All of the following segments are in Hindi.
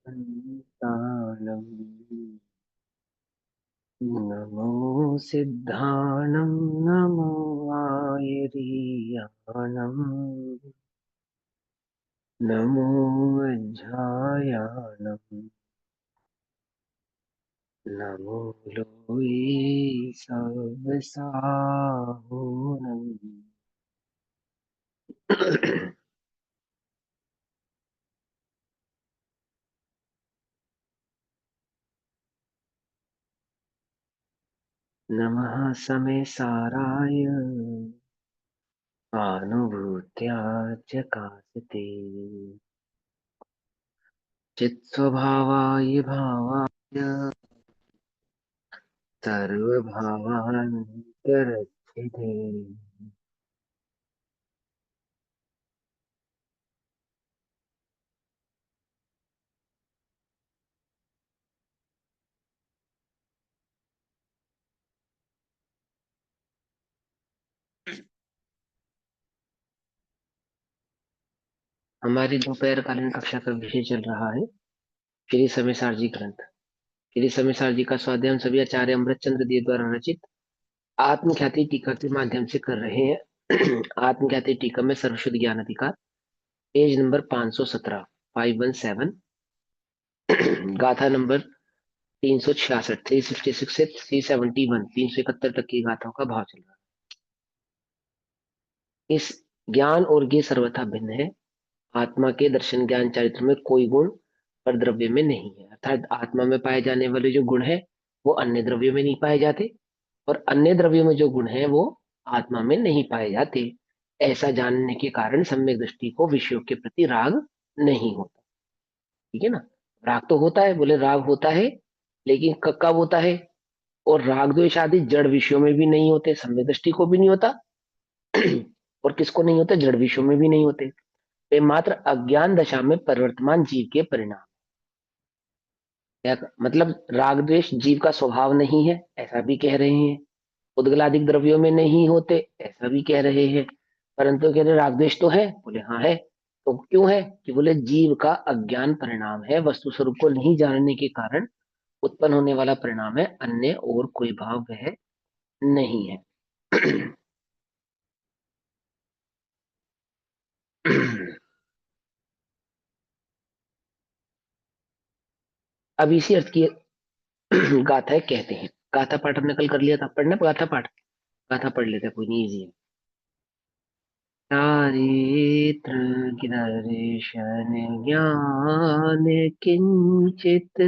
संतानम नमो सिद्धाणं नमो आयरीयाणं नमो वज्रायाणं नमो लोये सवसाहुनं। नमः समे साराय अनुभूत्या च कासते चित्स्वभावाय भावाय सर्वभावान्तरस्थिते। हमारी दोपहर कालीन कक्षा का विषय चल रहा है श्री समेसारजी ग्रंथ। श्री समेसारजी का स्वाध्याय हम सभी आचार्य अमृतचंद्र देव द्वारा रचित आत्मख्याति टीका के माध्यम से कर रहे हैं। आत्मख्याति टीका में सर्वशुद्ध ज्ञान अधिकार, पेज नंबर 517, 517, गाथा नंबर 366, 366 से 371, 371 तक की गाथाओं का भाव चल रहा है। इस ज्ञान और ज्ञ सर्वथा भिन्न है। आत्मा के दर्शन ज्ञान चरित्र में कोई गुण पर द्रव्य में नहीं है, अर्थात आत्मा में पाए जाने वाले जो गुण है वो अन्य द्रव्यों में नहीं पाए जाते, और अन्य द्रव्यों में जो गुण है वो आत्मा में नहीं पाए जाते। ऐसा जानने के कारण सम्यक दृष्टि को विषयों के प्रति राग नहीं होता। ठीक है ना। राग तो होता है, बोले राग होता है, लेकिन कब होता है? और राग द्वेष आदि जड़ विषयों में भी नहीं होते, सम्यक दृष्टि को भी नहीं होता। और किसको नहीं होता? जड़ विषयों में भी नहीं होते। वे मात्र अज्ञान दशा में परिवर्तमान जीव के परिणाम। क्या मतलब? राग द्वेष जीव का स्वभाव नहीं है, ऐसा भी कह रहे हैं। उद्गलादिक द्रव्यों में नहीं होते, ऐसा भी कह रहे हैं। परंतु कह रहे राग द्वेष तो है, बोले हाँ है। तो क्यों है? कि बोले जीव का अज्ञान परिणाम है, वस्तु स्वरूप को नहीं जानने के कारण उत्पन्न होने वाला परिणाम है, अन्य और कोई भाव वह नहीं है। अब इसी अर्थ की गाथा कहते हैं। गाथा पाठ हमने कल कर लिया था, पढ़ना गाथा पाठ। गाथा पढ़ लेते हैं, कोई नहीं, इजी है। चारित्र दर्शन ज्ञान किंचित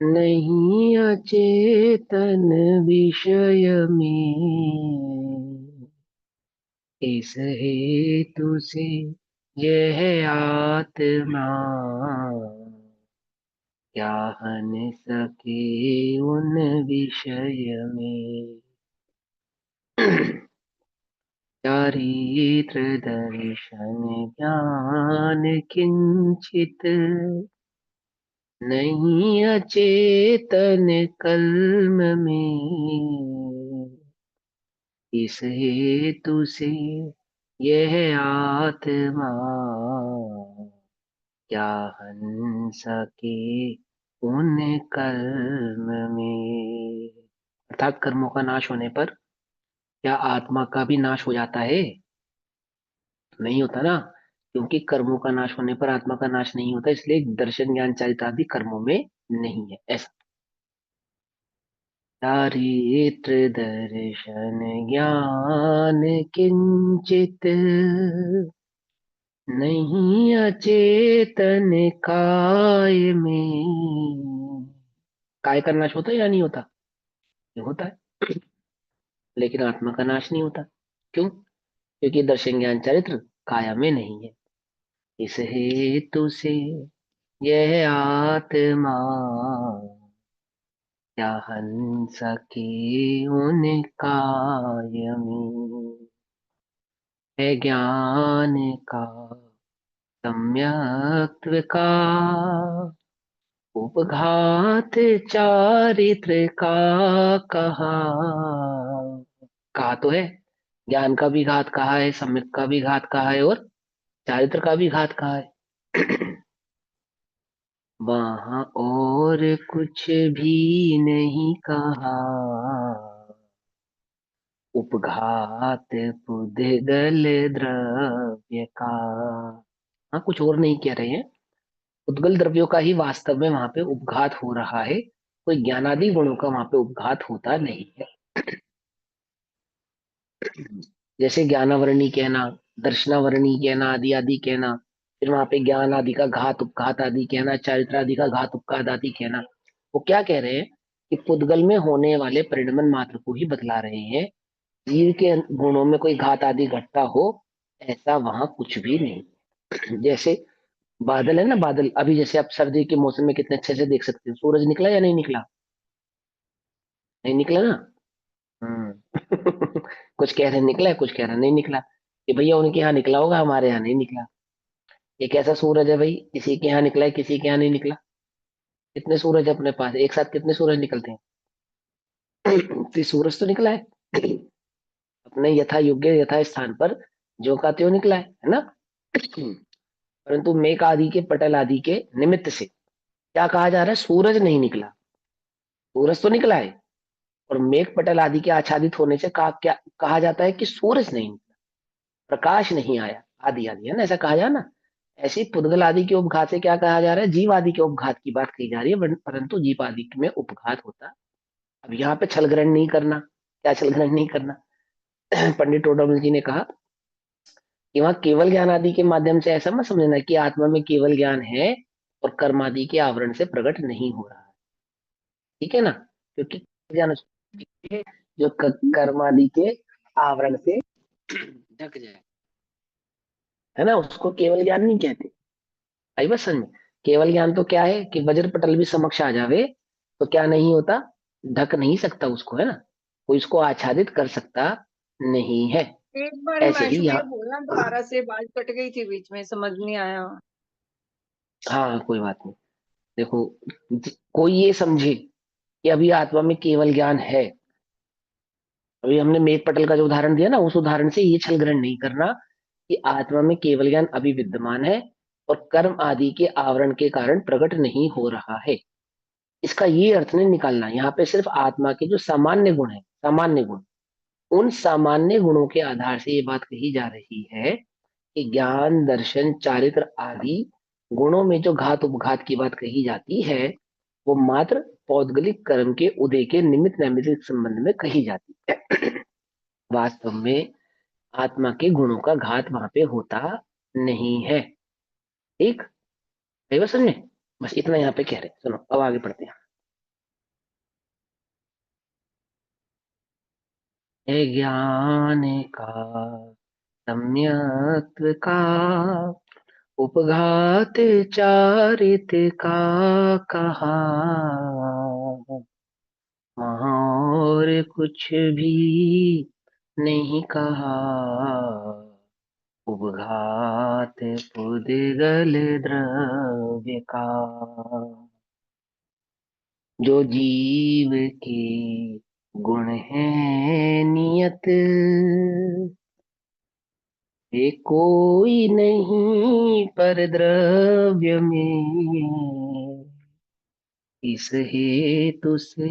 नहीं अचेतन विषय में, इस हेतु से यह आत्मा क्या हन सके उन विषय में। चारित्र दर्शन ज्ञान किंचित नहीं अचेतन कल्म में, इस हेतु से यह आत्मा क्या हन सके उन कर्म में। अर्थात कर्मों का नाश होने पर क्या आत्मा का भी नाश हो जाता है? तो नहीं होता ना, क्योंकि कर्मों का नाश होने पर आत्मा का नाश नहीं होता, इसलिए दर्शन ज्ञान चरित्र आदि कर्मों में नहीं है, ऐसा। चारित्र दर्शन ज्ञान किंचित नहीं अचेतन काय में। काय का नाश होता है या नहीं होता? ये होता है। लेकिन आत्मा का नाश नहीं होता। क्यों? क्योंकि दर्शन ज्ञान चरित्र काया में नहीं है। इस हेतु से यह आत्मा क्या हन सके उन काय में, है ज्ञान का सम्यक्त्व का उपघात चारित्र का कहा। कहा तो है, ज्ञान का भी घात कहा है, सम्यक का भी घात कहा है, और चारित्र का भी घात कहा है। वहां और कुछ भी नहीं कहा, उपघात पुद्गल द्रव्य का। हाँ, कुछ और नहीं कह रहे हैं। उद्गल द्रव्यों का ही वास्तव में वहां पे उपघात हो रहा है, कोई ज्ञानादि गुणों का वहां पे उपघात होता नहीं है। जैसे ज्ञानावरणी कहना, दर्शनावरणी कहना, आदि आदि कहना, फिर वहां पे ज्ञान आदि का घात उपघात आदि कहना, चारित्र आदि का घात उपघात आदि कहना, वो क्या कह रहे हैं कि पुद्गल में होने वाले परिणमन मात्र को ही बतला रहे हैं। जीव के गुणों में कोई घात आदि घटता हो, ऐसा वहां कुछ भी नहीं। जैसे बादल है ना, बादल अभी जैसे आप सर्दी के मौसम में कितने अच्छे से देख सकते हो, सूरज निकला या नहीं निकला? नहीं निकला ना। हम्म। कुछ कह रहे निकला है, कुछ कह रहे नहीं निकला। कि भैया उनके यहाँ निकला होगा, हमारे यहाँ नहीं निकला। ये कैसा सूरज है भाई, किसी के यहाँ निकला है, किसी के यहाँ नहीं निकला। कितने सूरज है अपने पास, एक साथ कितने सूरज निकलते हैं? तो सूरज तो निकला है। अपने यथा योग्य यथा स्थान पर जो का त्यों निकला है ना। परंतु मेघ आदि के पटल आदि के निमित्त से क्या कहा जा रहा है, सूरज नहीं निकला। सूरज तो निकला है, और मेघ पटल आदि के आच्छादित होने से कहा क्या कहा जाता है कि सूरज नहीं निकला, प्रकाश नहीं आया, आदि आदि है ना, ऐसा कहा जाए ना। ऐसे ही पुद्गल आदि के उपघात से क्या कहा जा रहा है, जीव आदि के उपघात की बात कही जा रही है, परंतु जीव आदि में उपघात होता। अब यहाँ पे छल ग्रहण नहीं करना। क्या छल ग्रहण नहीं करना? पंडित टोडामल जी ने कहा कि वहां केवल ज्ञान आदि के माध्यम से ऐसा मत समझना कि आत्मा में केवल ज्ञान है और कर्म आदि के आवरण से प्रकट नहीं हो रहा है। ठीक है ना, क्योंकि ज्ञान उसको है जो कर्म आदि के आवरण से ढक जाए, है ना, उसको केवल ज्ञान नहीं कहते। आई बस समझ में? केवल ज्ञान तो क्या है कि वज्र पटल भी समक्ष आ जावे तो क्या नहीं होता, ढक नहीं सकता उसको, है ना, कोई इसको आच्छादित कर सकता नहीं है। एक बार ऐसे ही हिमांशु भैया यहाँ, बोलना दोबारा से, बात कट गई थी बीच में, समझ नहीं आया। हाँ कोई बात नहीं। देखो, कोई ये समझे कि अभी आत्मा में केवल ज्ञान है, अभी हमने मेघ पटल का जो उदाहरण दिया ना, उस उदाहरण से ये छल ग्रहण नहीं करना कि आत्मा में केवल ज्ञान अभी विद्यमान है और कर्म आदि के आवरण के कारण प्रकट नहीं हो रहा है। इसका ये अर्थ नहीं निकालना, यहाँ पे सिर्फ आत्मा के जो सामान्य गुण है, सामान्य गुण, उन सामान्य गुणों के आधार से ये बात कही जा रही है कि ज्ञान दर्शन चारित्र आदि गुणों में जो घात उपघात की बात कही जाती है, वो मात्र पौद्गलिक कर्म के उदय के निमित्त नैमित्तिक संबंध में कही जाती है। वास्तव में आत्मा के गुणों का घात वहां पे होता नहीं है। ठीक है, बस समझे। बस इतना यहाँ पे कह रहे हैं। सुनो अब आगे पढ़ते हैं। है ज्ञान का सम्यक का उपघात चारित का कहा, और कुछ भी नहीं कहा, उपघात पुद्गल द्रव्य का। जो जीव के गुण है नियत, वे कोई नहीं पर द्रव्य में, इस हेतु से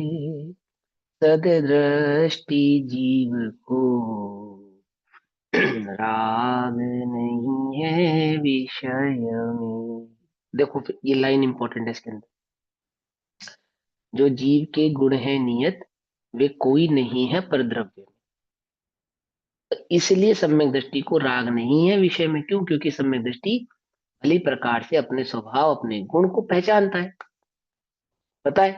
सदृष्टि जीव को राग नहीं है विषय में। देखो ये लाइन इंपॉर्टेंट है इसके अंदर, जो जीव के गुण है नियत, वे कोई नहीं है पर द्रव्य में। तो इसलिए सम्यक दृष्टि को राग नहीं है विषय में। क्यों? क्योंकि सम्यक दृष्टि भली प्रकार से अपने स्वभाव अपने गुण को पहचानता है, पता है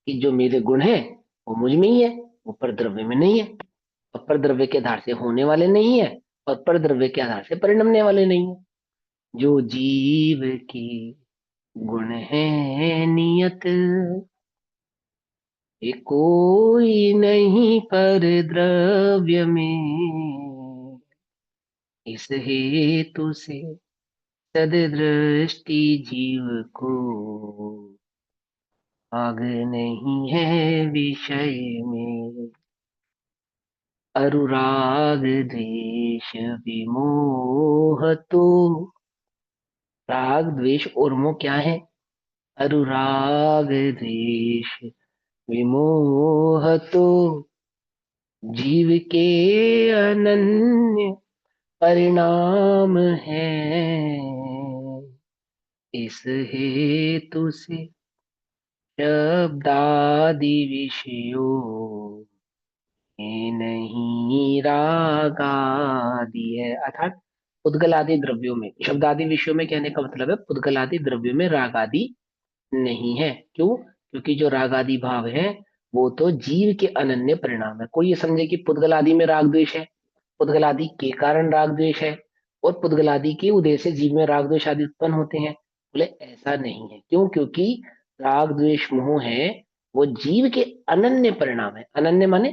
कि जो मेरे गुण है वो मुझ में ही है, वो पर द्रव्य में नहीं है, और पर द्रव्य के आधार से होने वाले नहीं है, और पर द्रव्य के आधार से परिणमने वाले नहीं है। जो जीव के गुण है नियत, ये कोई नहीं पर द्रव्य में, इस हेतु से सदृष्टि जीव को आग नहीं है विषय में। अनुराग द्वेष विमोह तो राग द्वेष और मोह क्या है? अनुराग द्वेष विमोह तो जीव के अनन्य परिणाम है। इस हेतु से शब्दादि विषयों में नहीं राग आदि है। अर्थात पुद्गल आदि द्रव्यों में, शब्दादि विषयों में कहने का मतलब है पुद्गल आदि द्रव्यों में राग आदि नहीं है। क्यों? क्योंकि जो राग आदि भाव है वो तो जीव के अनन्य परिणाम है। कोई ये समझे कि पुद्गल आदि में राग द्वेष है, पुद्गल आदि के कारण राग द्वेष है, और पुद्गल आदि के उदय से जीव में राग द्वेष आदि उत्पन्न होते हैं, बोले ऐसा नहीं है। क्यों? क्योंकि राग द्वेष मोह है वो जीव के अनन्य परिणाम है। अनन्य माने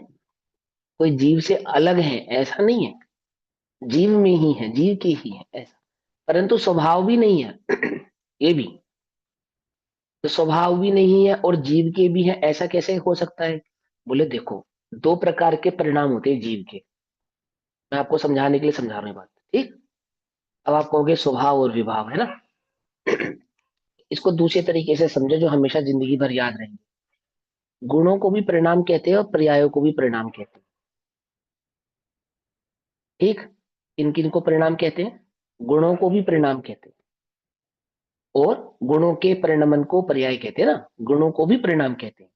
कोई जीव से अलग है ऐसा नहीं है, जीव में ही है, जीव के ही है ऐसा। परंतु स्वभाव भी नहीं है ये भी, तो स्वभाव भी नहीं है और जीव के भी है, ऐसा कैसे हो सकता है? बोले देखो, दो प्रकार के परिणाम होते हैं जीव के। मैं आपको समझाने के लिए समझा रहा हूँ ये बात, ठीक? अब आप कहोगे स्वभाव और विभाव, है ना? इसको दूसरे तरीके से समझो जो हमेशा जिंदगी भर याद रहेंगे। गुणों को भी परिणाम कहते हैं और पर्यायों को भी परिणाम कहते हैं, ठीक? किन किन को परिणाम कहते हैं? गुणों को भी परिणाम कहते हैं, और गुणों के परिणमन को पर्याय कहते हैं ना। गुणों को भी परिणाम कहते हैं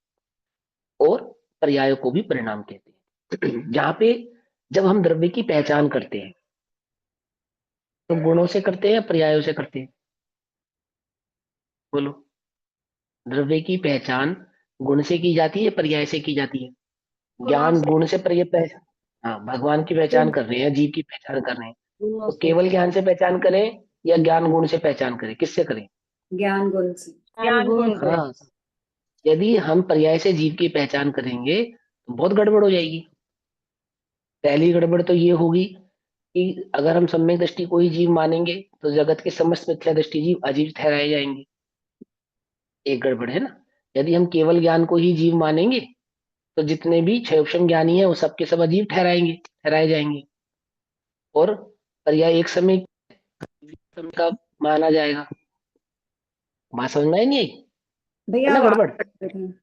और पर्यायों को भी परिणाम कहते हैं। जहां पे जब हम द्रव्य की पहचान करते हैं तो गुणों से करते हैं या पर्यायों से करते हैं? बोलो। द्रव्य की पहचान गुण से की जाती है, पर्याय से की जाती है? गुणों ज्ञान से। गुण से पर्याय पहचान। हाँ, भगवान की पहचान कर रहे हैं, जीव की पहचान कर रहे हैं, गुणों तो से। केवल ज्ञान से पहचान करें या ज्ञान गुण से पहचान करें, किससे करें? ज्ञान गुण से। ज्ञान गुण से। हाँ, यदि हम पर्याय से जीव की पहचान करेंगे तो बहुत गड़बड़ हो जाएगी। पहली गड़बड़ तो ये होगी कि अगर हम सम्यक दृष्टि को ही जीव मानेंगे तो जगत के समस्त मिथ्या दृष्टि जीव अजीव ठहराए जाएंगे। एक गड़बड़ है ना। यदि हम केवल ज्ञान को ही जीव मानेंगे तो जितने भी क्षयोक्षम ज्ञानी है वो सबके सब अजीब ठहराए जाएंगे, और पर्याय एक समय का माना जाएगा। बात समझ में आई नहीं आई? है भैया ना आवाज गड़बड़? कट रही है।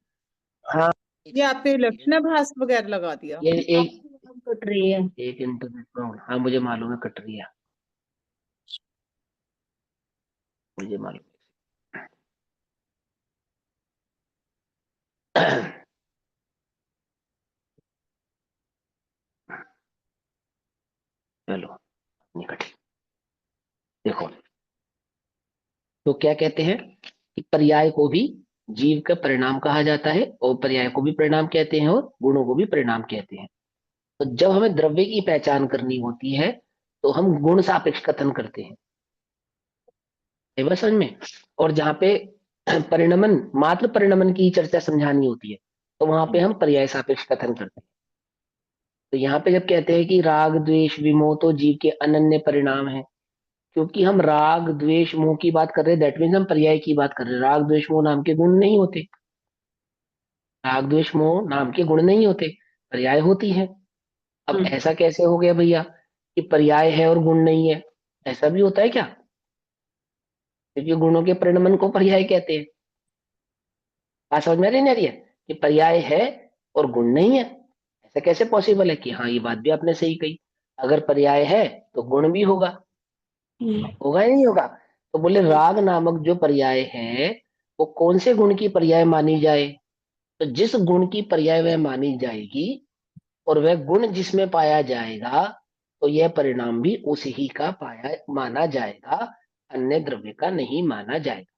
हाँ, ये आपने लक्षणाभास वगैरह लगा दिया। ये एक कट रही है। एक इंटरनेट प्रॉब्लम, हाँ मुझे मालूम है कट रही है, मुझे मालूम है। चलो, निकट देखो, तो क्या कहते हैं कि पर्याय को भी जीव का परिणाम कहा जाता है, और पर्याय को भी परिणाम कहते हैं और गुणों को भी परिणाम कहते हैं। तो जब हमें द्रव्य की पहचान करनी होती है तो हम गुण सापेक्ष कथन करते हैं, है बस समझ में? और जहाँ पे परिणमन, मात्र परिणमन की चर्चा समझानी होती है तो वहां पे हम पर्याय सापेक्ष कथन करते हैं। तो यहाँ पे जब कहते हैं कि राग द्वेष विमोह तो जीव के अनन्य परिणाम है, क्योंकि हम राग द्वेष मोह की बात कर रहे हैं, दैट मीन्स हम पर्याय की बात कर रहे हैं। राग द्वेष मोह नाम के गुण नहीं होते, राग द्वेष मोह नाम के गुण नहीं होते, पर्याय होती है। अब ऐसा कैसे हो गया भैया कि पर्याय है और गुण नहीं है? ऐसा भी होता है क्या? क्योंकि गुणों के परिणमन को पर्याय कहते हैं। बात समझ में आ रही नहीं आ रही है? कि पर्याय है और गुण नहीं है, ऐसा कैसे पॉसिबल है? कि हाँ, ये बात भी आपने सही कही, अगर पर्याय है तो गुण भी होगा, होगा या नहीं होगा? तो बोले राग नामक जो पर्याय है वो कौन से गुण की पर्याय मानी जाए? तो जिस गुण की पर्याय वह मानी जाएगी और वह गुण जिसमें पाया जाएगा तो यह परिणाम भी उस ही का पाया माना जाएगा, अन्य द्रव्य का नहीं माना जाएगा।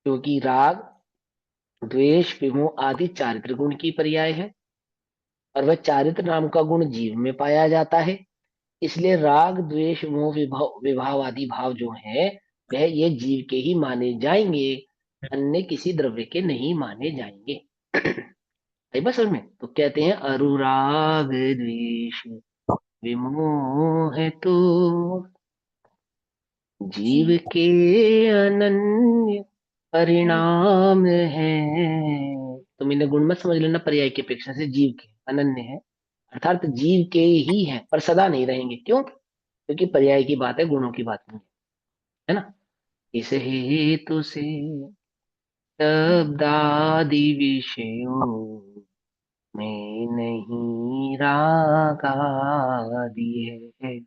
क्योंकि राग द्वेष विमोह आदि चारित्र गुण की पर्याय है, और वह चारित्र नाम का गुण जीव में पाया जाता है। इसलिए राग द्वेष मोह विभाव विभाव आदि भाव जो है वह ये जीव के ही माने जाएंगे, अन्य किसी द्रव्य के नहीं माने जाएंगे। है बस समझ में? तो कहते हैं अनुराग द्वेष विमोह तो जीव के अनन्य परिणाम है। तो मैंने गुण मत समझ लेना, पर्याय की अपेक्षा से जीव के अनन्य है, अर्थात जीव के ही है पर सदा नहीं रहेंगे। क्यों? क्योंकि पर्याय की बात है, गुणों की बात नहीं है। है ना। इस हेतु से शब्दादि विषयों में नहीं राग आदि है।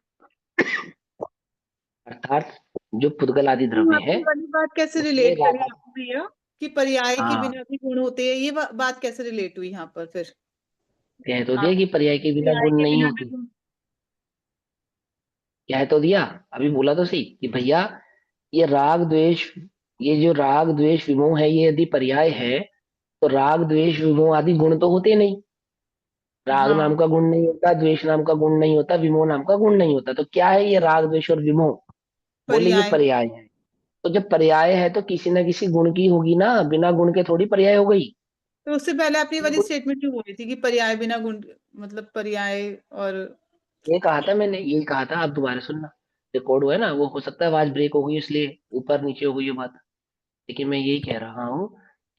अर्थात जो पुद्गल आदि द्रव्य है आपकी वाली बात कैसे उसमें रिलेट करी राग। आपने भैया कि पर्याय के हाँ, बिना भी गुण होते हैं, ये बात कैसे रिलेट हुई यहाँ पर फिर? कह तो दिया आप कि पर्याय के बिना पर्याय गुण के नहीं बिना भी होते। गुण। कह तो दिया, अभी बोला तो सही कि भैया ये राग द्वेष, ये जो राग द्वेष विमोह है ये यदि पर्याय है तो राग द्वेष विमोह आदि गुण तो होते नहीं। राग हाँ, नाम का गुण नहीं होता, द्वेष नाम का गुण नहीं होता, विमोह नाम का गुण नहीं होता, तो क्या है ये राग द्वेष और विमोह? बोले ये पर्याय। पर्याय है। तो जब पर्याय है तो किसी ना किसी गुण की होगी ना, बिना गुण के थोड़ी पर्याय हो गई। तो उससे पहले आपने ये वाली गुण- स्टेटमेंट क्यों बोली थी कि पर्याय बिना गुण, मतलब पर्याय और। ये कहा था मैंने, यही कहा था, आप दोबारा सुनना। रिकॉर्ड हुआ है ना, वो हो सकता है आवाज ब्रेक हो गई इसलिए ऊपर नीचे हो गई ये बात। लेकिन मैं यही कह रहा हूँ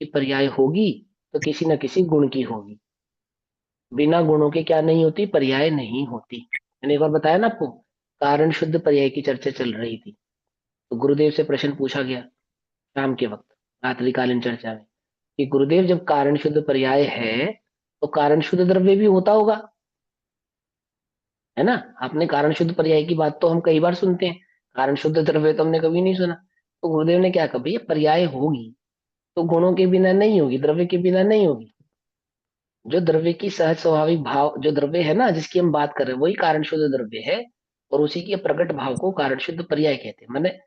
कि पर्याय होगी तो किसी न किसी गुण की होगी। बिना गुणों के क्या नहीं होती? पर्याय नहीं होती। मैंने एक बार बताया ना आपको, कारण शुद्ध पर्याय की चर्चा चल रही थी, तो गुरुदेव से प्रश्न पूछा गया शाम के वक्त, रात्रिकालीन चर्चा में, कि गुरुदेव जब कारण शुद्ध पर्याय है तो कारण शुद्ध द्रव्य भी होता होगा, है ना। आपने कारण शुद्ध पर्याय की बात तो हम कई बार सुनते हैं, कारण शुद्ध द्रव्य तो हमने कभी नहीं सुना। तो गुरुदेव ने क्या कहा, भैया पर्याय होगी तो गुणों के बिना नहीं होगी, द्रव्य के बिना नहीं होगी। जो द्रव्य की सहज स्वाभाविक भाव, जो द्रव्य है ना जिसकी हम बात कर रहे हैं, वही कारण शुद्ध द्रव्य है, और उसी के प्रकट भाव को कारण शुद्ध पर्याय कहते हैं। माने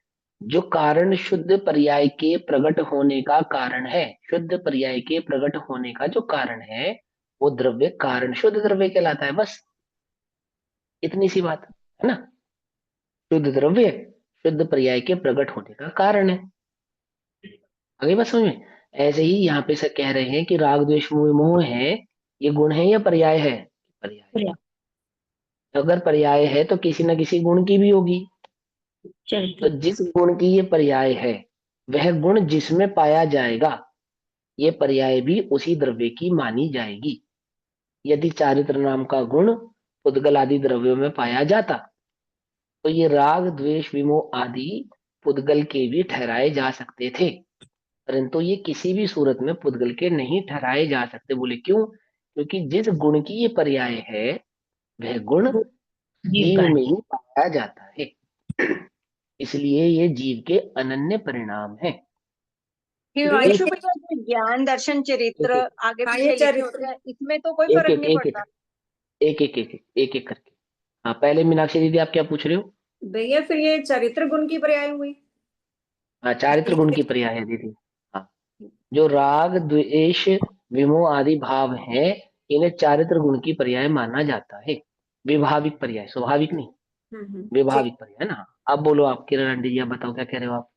जो कारण शुद्ध पर्याय के प्रकट होने का कारण है, शुद्ध पर्याय के प्रकट होने का जो कारण है, वो द्रव्य कारण शुद्ध द्रव्य कहलाता है। बस इतनी सी बात है ना। शुद्ध द्रव्य शुद्ध पर्याय के प्रकट होने का कारण है। आगे बात समझ में। ऐसे ही यहाँ पे सर कह रहे हैं कि राग द्वेष मोह मोह है, ये गुण है या पर्याय है? पर्याय। पर्याय। अगर पर्याय है तो किसी न किसी गुण की भी होगी। तो चरित्र। जिस गुण की ये पर्याय है, वह गुण जिसमें पाया जाएगा, ये पर्याय भी उसी द्रव्य की मानी जाएगी। यदि चारित्र नाम का गुण पुद्गल आदि द्रव्यों में पाया जाता तो ये राग द्वेष विमोह आदि पुद्गल के भी ठहराए जा सकते थे, परंतु ये किसी भी सूरत में पुद्गल के नहीं ठहराए जा सकते। बोले क्यों? क्योंकि जिस गुण की ये पर्याय है वह गुण वो जीव का जीव है। में ही पाया जाता है, इसलिए ये जीव के अनन्य परिणाम है। हिमांशु एक भैया, जो ज्ञान दर्शन चरित्र एक आगे हाँ, पीछे ये लिखे चरित्र। होते हैं, इसमें तो कोई एक फर्क एक नहीं एक पड़ता। एक एक एक एक एक करके। हाँ, पहले मीनाक्षी दीदी आप क्या पूछ रहे हो? भैया फिर ये चरित्र गुण की पर्याय हुई। हाँ, चारित्र गुण की पर्याय है दीदी। हाँ, जो राग द्वेष विमोह आदि भाव है, इन्हें चारित्र गुण की पर्याय माना जाता है। विभाविक पर्याय, स्वाभाविक नहीं, ठीक। विभाविक पर्याय ना। अब बोलो आप किरण आंटी जी, आप बताओ क्या कह रहे हो आप?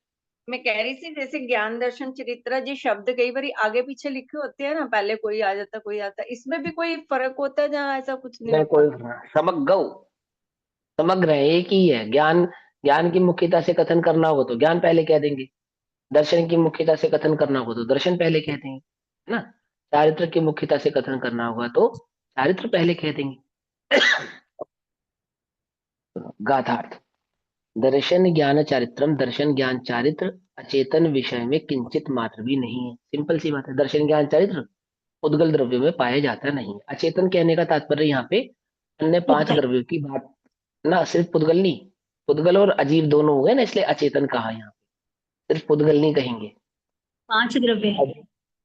मैं कह रही थी, जैसे ज्ञान दर्शन चरित्र जी शब्द कई बार आगे पीछे लिखे होते हैं ना, पहले कोई आ जाता कोई आता, इसमें भी कोई फर्क होता है जहाँ ऐसा कुछ नहीं मैं होता? कोई समग्र समग्र है, एक ही है। ज्ञान, ज्ञान की मुख्यता से कथन करना होगा तो ज्ञान पहले कह देंगे, दर्शन की मुख्यता से कथन करना होगा तो दर्शन पहले कह देंगे, है ना। चारित्र की मुख्यता से कथन करना होगा तो चारित्र पहले कह देंगे। गाथार्थ। दर्शन ज्ञान चारित्रम, दर्शन ज्ञान चारित्र अचेतन विषय में किंचित मात्र भी नहीं है। सिंपल सी बात है, दर्शन ज्ञान चारित्र उद्गल द्रव्यों में पाए जाता नहीं। अचेतन कहने का तात्पर्य यहाँ पे अन्य पांच पुद्गल। द्रव्यों की बात ना, सिर्फ पुद्गल नहीं। पुद्गल और अजीव दोनों हो गए ना, इसलिए अचेतन कहा यहाँ पे, सिर्फ पुद्गल नहीं कहेंगे। 5 द्रव्य है।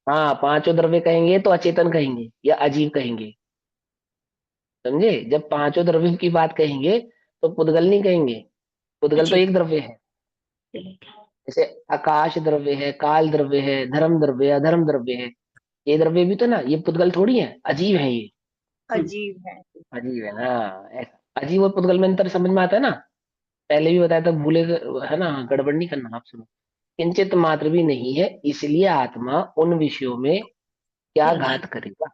हाँ, पांचों द्रव्य कहेंगे तो अचेतन कहेंगे या अजीव कहेंगे, समझे। जब पांचों द्रव्यों की बात कहेंगे तो पुद्गल नहीं कहेंगे, पुद्गल तो अजीब। एक द्रव्य है। जैसे आकाश द्रव्य है, काल द्रव्य है, धर्म द्रव्य है, अधर्म द्रव्य है, ये द्रव्य भी तो ना, ये पुद्गल थोड़ी है, अजीव है ये। हम्म, अजीब है। अजीब है ना, ऐसा अजीब और पुद्गल में अंतर समझ में आता है ना। पहले भी बताया था, भूले है ना, गड़बड़ नहीं करना। आप सुनो, किंचित मात्र भी नहीं है, इसलिए आत्मा उन विषयों में क्या क्या घात बात। करेगा।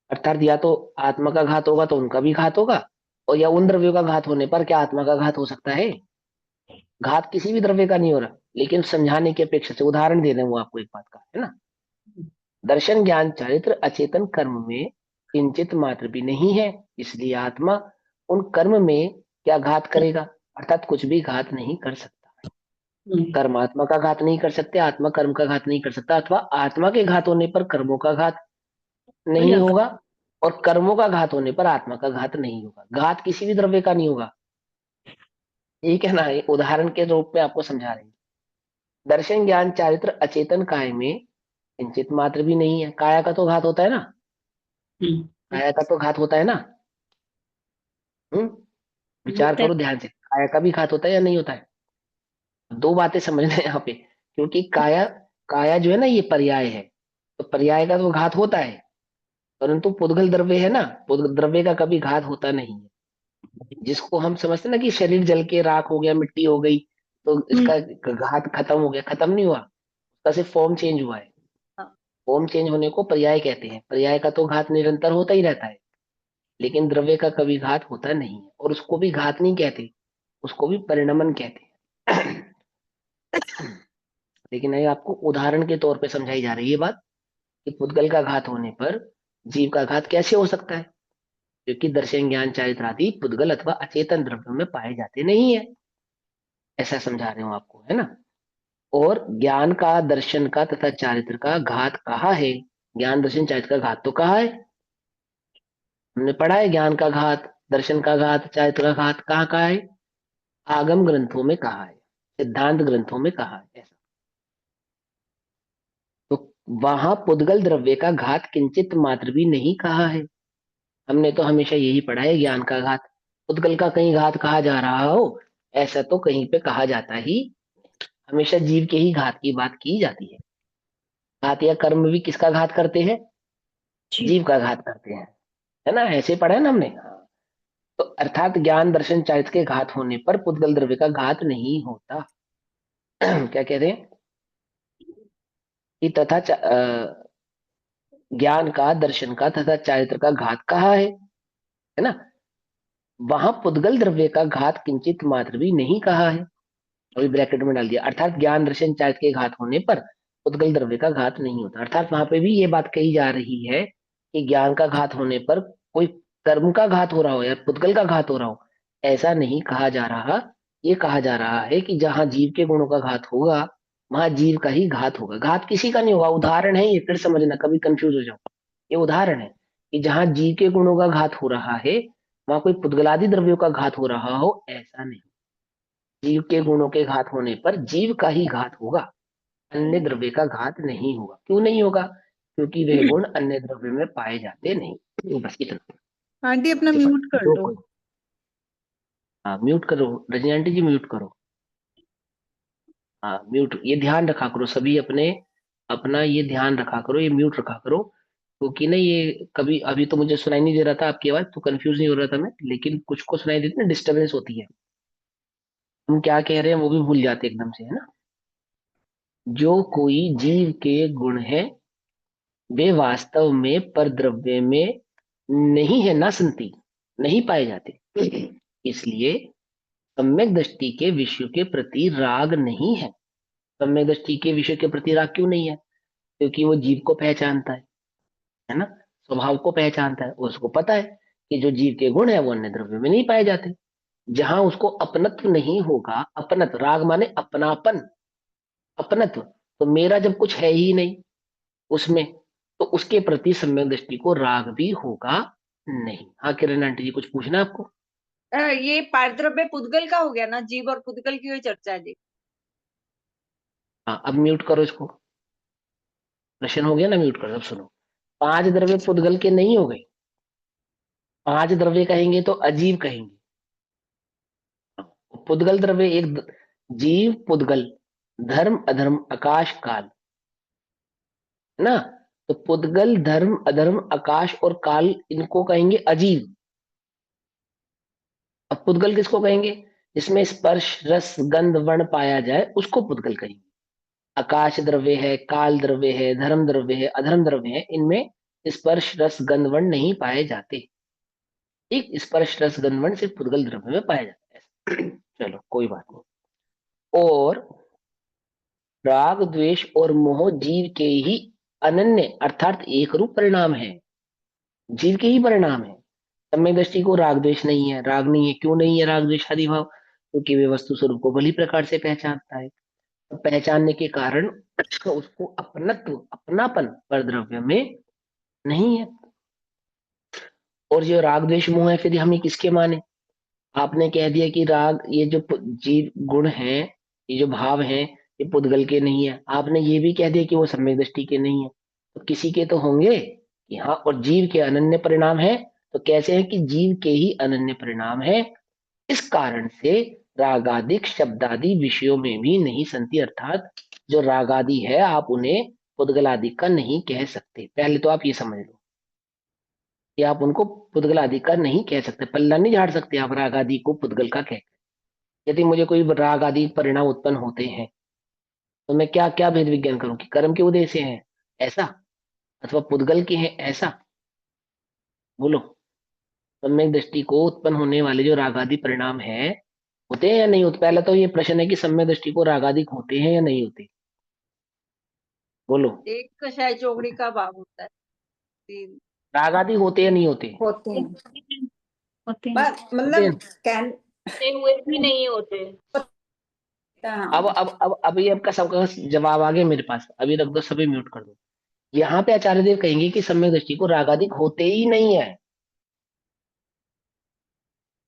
अर्थात या तो आत्मा का घात होगा तो उनका भी घात होगा, और या उन द्रव्यों का घात होने पर क्या आत्मा का घात हो सकता है? घात किसी भी द्रव्य का नहीं हो रहा, लेकिन समझाने की अपेक्षा से उदाहरण दे रहे हैं वो आपको एक बात का, है ना। दर्शन ज्ञान चारित्र अचेतन कर्म में किंचित मात्र भी नहीं है, इसलिए आत्मा उन कर्म में क्या घात करेगा, अर्थात कुछ भी घात नहीं कर सकता। कर्म आत्मा का घात नहीं कर सकते, आत्मा कर्म का घात नहीं कर सकता, अथवा आत्मा के घात होने पर कर्मों का घात नहीं होगा और कर्मों का घात होने पर आत्मा का घात नहीं होगा। घात किसी भी द्रव्य का नहीं होगा। ठीक है ना, ये उदाहरण के रूप में आपको समझा रहे हैं। दर्शन ज्ञान चारित्र अचेतन काय में किंचित मात्र भी नहीं है। काया का तो घात होता है ना, काया का तो घात होता है ना। हम्म, विचार करो ध्यान से, काया का भी घात होता है या नहीं होता है? दो बातें समझना है यहाँ पे, क्योंकि काया, काया जो है ना ये पर्याय है, तो पर्याय का तो घात होता है, परंतु पुद्गल द्रव्य है ना, पुद्गल द्रव्य का कभी घात होता नहीं है। जिसको हम समझते हैं ना कि शरीर जल के राख हो गया, मिट्टी हो गई, तो इसका घात खत्म हो गया, खत्म नहीं हुआ, उसका सिर्फ फॉर्म चेंज हुआ है। हाँ। फॉर्म चेंज होने को पर्याय कहते हैं। पर्याय का तो घात निरंतर होता ही रहता है, लेकिन द्रव्य का कभी घात होता नहीं है, और उसको भी घात नहीं कहते, उसको भी परिणमन कहते हैं। लेकिन ये आपको उदाहरण के तौर पे समझाई जा रही है बात कि पुद्गल का घात होने पर जीव का घात कैसे हो सकता है, क्योंकि दर्शन ज्ञान चारित्र आदि पुद्गल अथवा अचेतन द्रव्यों में पाए जाते नहीं है। ऐसा समझा रहे हूं आपको, है ना। और ज्ञान का, दर्शन का तथा चारित्र का घात कहाँ है? ज्ञान दर्शन चारित्र का घात तो कहाँ है? हमने पढ़ा है, ज्ञान का घात, दर्शन का घात, चारित्र का घात कहाँ कहाँ है? आगम ग्रंथों में कहा है, सिद्धांत ग्रंथों में कहा है ऐसा। तो वहां पुद्गल द्रव्य का घात किंचित मात्र भी नहीं कहा है। हमने तो हमेशा यही पढ़ा है, ज्ञान का घात। पुद्गल का कहीं घात कहा जा रहा हो ऐसा तो कहीं पे कहा जाता ही, हमेशा जीव के ही घात की बात की जाती है। घात या कर्म भी किसका घात करते हैं? जीव का घात करते हैं, है ना, ऐसे पढ़ा है ना हमने। तो अर्थात ज्ञान दर्शन चारित्र के घात होने पर पुद्गल द्रव्य का घात नहीं होता। क्या कहते हैं कि तथा ज्ञान का, दर्शन का तथा चारित्र का घात कहाँ है ना, वहां पुद्गल द्रव्य का घात किंचित मात्र भी नहीं कहा है। अभी ब्रैकेट में डाल दिया, अर्थात ज्ञान दर्शन चारित्र के घात होने पर पुद्गल द्रव्य का घात नहीं होता। अर्थात वहां पे भी ये बात कही जा रही है कि ज्ञान का घात होने पर कोई कर्म का घात हो रहा हो या पुद्गल का घात हो रहा हो, ऐसा नहीं कहा जा रहा। ये कहा जा रहा है कि जहां जीव के गुणों का घात होगा वहां जीव का ही घात होगा, घात किसी का नहीं होगा। उदाहरण है ये, फिर समझना, कभी कंफ्यूज हो जाओ। ये उदाहरण है कि जहां जीव के गुणों का घात हो रहा है वहां कोई पुद्गलादि द्रव्यों का घात हो रहा हो, ऐसा नहीं। जीव के गुणों के घात होने पर जीव का ही घात होगा, अन्य द्रव्य का घात नहीं होगा। क्यों नहीं होगा? क्योंकि वे गुण अन्य द्रव्य में पाए जाते नहीं। बस इतना। आंटी अपना आगे म्यूट कर जो लो। कोई, हाँ म्यूट करो, रजनी आंटी जी म्यूट करो। हाँ म्यूट, ये ध्यान रखा करो सभी अपने, अपना ये ध्यान रखा करो, ये म्यूट रखा करो। क्योंकि ना ये कभी, अभी तो मुझे सुनाई नहीं दे रहा था आपकी आवाज, तो कंफ्यूज नहीं हो रहा था मैं, लेकिन कुछ को सुनाई देती ना, डिस्टरबेंस होती है, हम क्या कह रहे हैं वो भी भूल जाते एकदम से, है ना। जो कोई जीव के गुण है वे वास्तव में परद्रव्य में नहीं है, ना संति, नहीं पाए जाते। इसलिए सम्यक दृष्टि के विषय के प्रति राग नहीं है। सम्यक दृष्टि के विषय के प्रति राग क्यों नहीं है? क्योंकि वो जीव को पहचानता है ना, स्वभाव को पहचानता है, उसको पता है कि जो जीव के गुण है वो अन्य द्रव्य में नहीं पाए जाते। जहां उसको अपनत्व नहीं होगा, अपनत्व, राग माने अपनापन, अपनत्व, तो मेरा जब कुछ है ही नहीं उसमें, तो उसके प्रति सम्यक दृष्टि को राग भी होगा नहीं। हाँ किरण आंटी जी कुछ पूछना है आपको? ये पारद्रव्य पुद्गल का हो गया ना, जीव और पुद्गल की हुई चर्चा है जी। हाँ अब म्यूट करो इसको, प्रश्न हो गया ना, म्यूट करो। अब सुनो, पांच द्रव्य पुद्गल के नहीं हो गए, पांच द्रव्य कहेंगे तो अजीव कहेंगे। पुद्गल द्रव्य एक जीव, पुद्गल, धर्म अधर्म आकाश काल, है ना। तो पुद्गल, धर्म अधर्म आकाश और काल, इनको कहेंगे अजीव। अब पुद्गल किसको कहेंगे? जिसमें स्पर्श रस गंध वर्ण पाया जाए उसको पुद्गल कहेंगे। आकाश द्रव्य है, काल द्रव्य है, धर्म द्रव्य है, अधर्म द्रव्य है, इनमें स्पर्श रस गंध वर्ण नहीं पाए जाते। ठीक, स्पर्श रस गंध वर्ण सिर्फ पुद्गल द्रव्य में पाया जाता है। चलो कोई बात नहीं। और राग द्वेष और मोह जीव के ही अनन्य अर्थात एक रूप परिणाम है, जीव के ही परिणाम है। सम्यक दृष्टि को राग द्वेष नहीं है, राग नहीं है। क्यों नहीं है राग द्वेष आदि भाव? क्योंकि वे वस्तु स्वरूप को भली प्रकार से पहचानता है। पहचानने के कारण उसको अपनत्व, अपनापन परद्रव्य में नहीं है। और जो राग द्वेष मोह है, फिर हम ये किसके माने? आपने कह दिया कि राग, ये जो जीव गुण है, ये जो भाव है, ये पुद्गल के नहीं है। आपने ये भी कह दिया कि वो सम्यक दृष्टि के नहीं है, तो किसी के तो होंगे कि हाँ। और जीव के अनन्य परिणाम है, तो कैसे है कि जीव के ही अनन्य परिणाम है। इस कारण से रागादिक शब्दादि विषयों में भी नहीं संति, अर्थात जो रागादि है आप उन्हें पुद्गलादि का नहीं कह सकते। पहले तो आप ये समझ लो कि आप उनको पुद्गल आदि का नहीं कह सकते, पल्ला नहीं झाड़ सकते आप राग आदि को पुद्गल का कह। यदि मुझे कोई राग आदि परिणाम उत्पन्न होते हैं, तो मैं क्या क्या भेद विज्ञान करूं कि कर्म के उदय से है ऐसा, अथवा पुद्गल के हैं ऐसा? बोलो। सम्यक दृष्टि को उत्पन्न होने वाले जो राग आदि परिणाम है, होते हैं या नहीं होते? पहला तो ये प्रश्न है कि सम्यक दृष्टि को राग आदि होते हैं या नहीं होते? बोलो। एक कषाय चौकड़ी का भाव होता है। तीन। राग आदि होते या नहीं होते? होते हैं। होते हैं। पर होते मतलब हैं। कैन हुए भी नहीं होते। अब ये आपका सबका जवाब आ गया मेरे पास। अभी रख दो, सभी म्यूट कर दो। यहाँ पे आचार्य देव कहेंगे कि सम्यक दृष्टि को रागादिक होते ही नहीं है,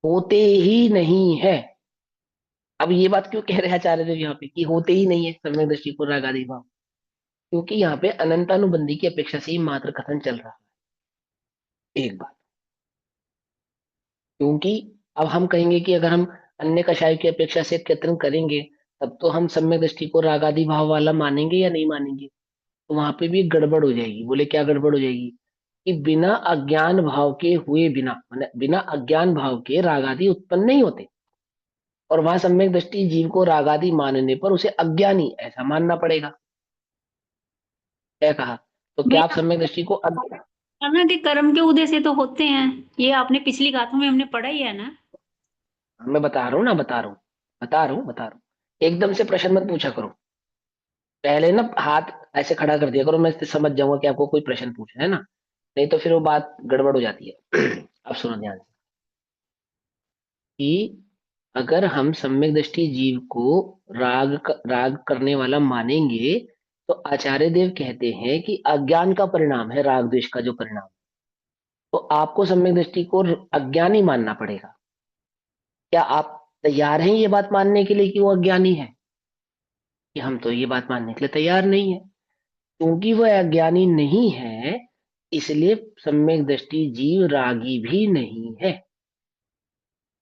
होते ही नहीं है। अब ये बात क्यों कह रहे हैं आचार्य देव यहाँ पे कि होते ही नहीं है सम्यक दृष्टि को रागादिक भाव? क्योंकि यहाँ पे अनंतानुबंधी की अपेक्षा से ही मात्र कथन चल रहा है। एक बात, क्योंकि अब हम कहेंगे कि अगर हम अन्य कषाय की अपेक्षा से कथन करेंगे, तब तो हम सम्यक दृष्टि को रागादि भाव वाला मानेंगे या नहीं मानेंगे? तो वहां पे भी गड़बड़ हो जाएगी। बोले क्या गड़बड़ हो जाएगी? कि बिना अज्ञान भाव के हुए बिना, माने बिना अज्ञान भाव के रागादि उत्पन्न नहीं होते। और वहां सम्यक दृष्टि जीव को रागादि मानने पर उसे अज्ञानी ऐसा मानना पड़ेगा। क्या कहा? तो क्या आप सम्यक दृष्टि को करना कि कर्म के उदय से तो होते हैं, ये आपने पिछली गाथों में हमने पढ़ा ही है ना। मैं बता रहा हूँ ना, बता रहा हूँ। एकदम से प्रश्न मत पूछा करो। पहले ना हाथ ऐसे खड़ा कर दिया करो, मैं इससे समझ जाऊंगा कि आपको कोई प्रश्न पूछना है ना। नहीं तो फिर वो बात गड़बड़ हो जाती है। अब सुनो ध्यान से कि अगर हम सम्यक दृष्टि जीव को राग करने वाला मानेंगे, तो आचार्य देव कहते हैं कि अज्ञान का परिणाम है राग द्वेष का जो परिणाम। तो आपको सम्यक दृष्टि को अज्ञानी मानना पड़ेगा। क्या आप तैयार हैं ये बात मानने के लिए कि वो अज्ञानी है? कि हम तो ये बात मानने के लिए तैयार नहीं है। क्योंकि वह अज्ञानी नहीं है, इसलिए सम्यक दृष्टि जीव रागी भी नहीं है,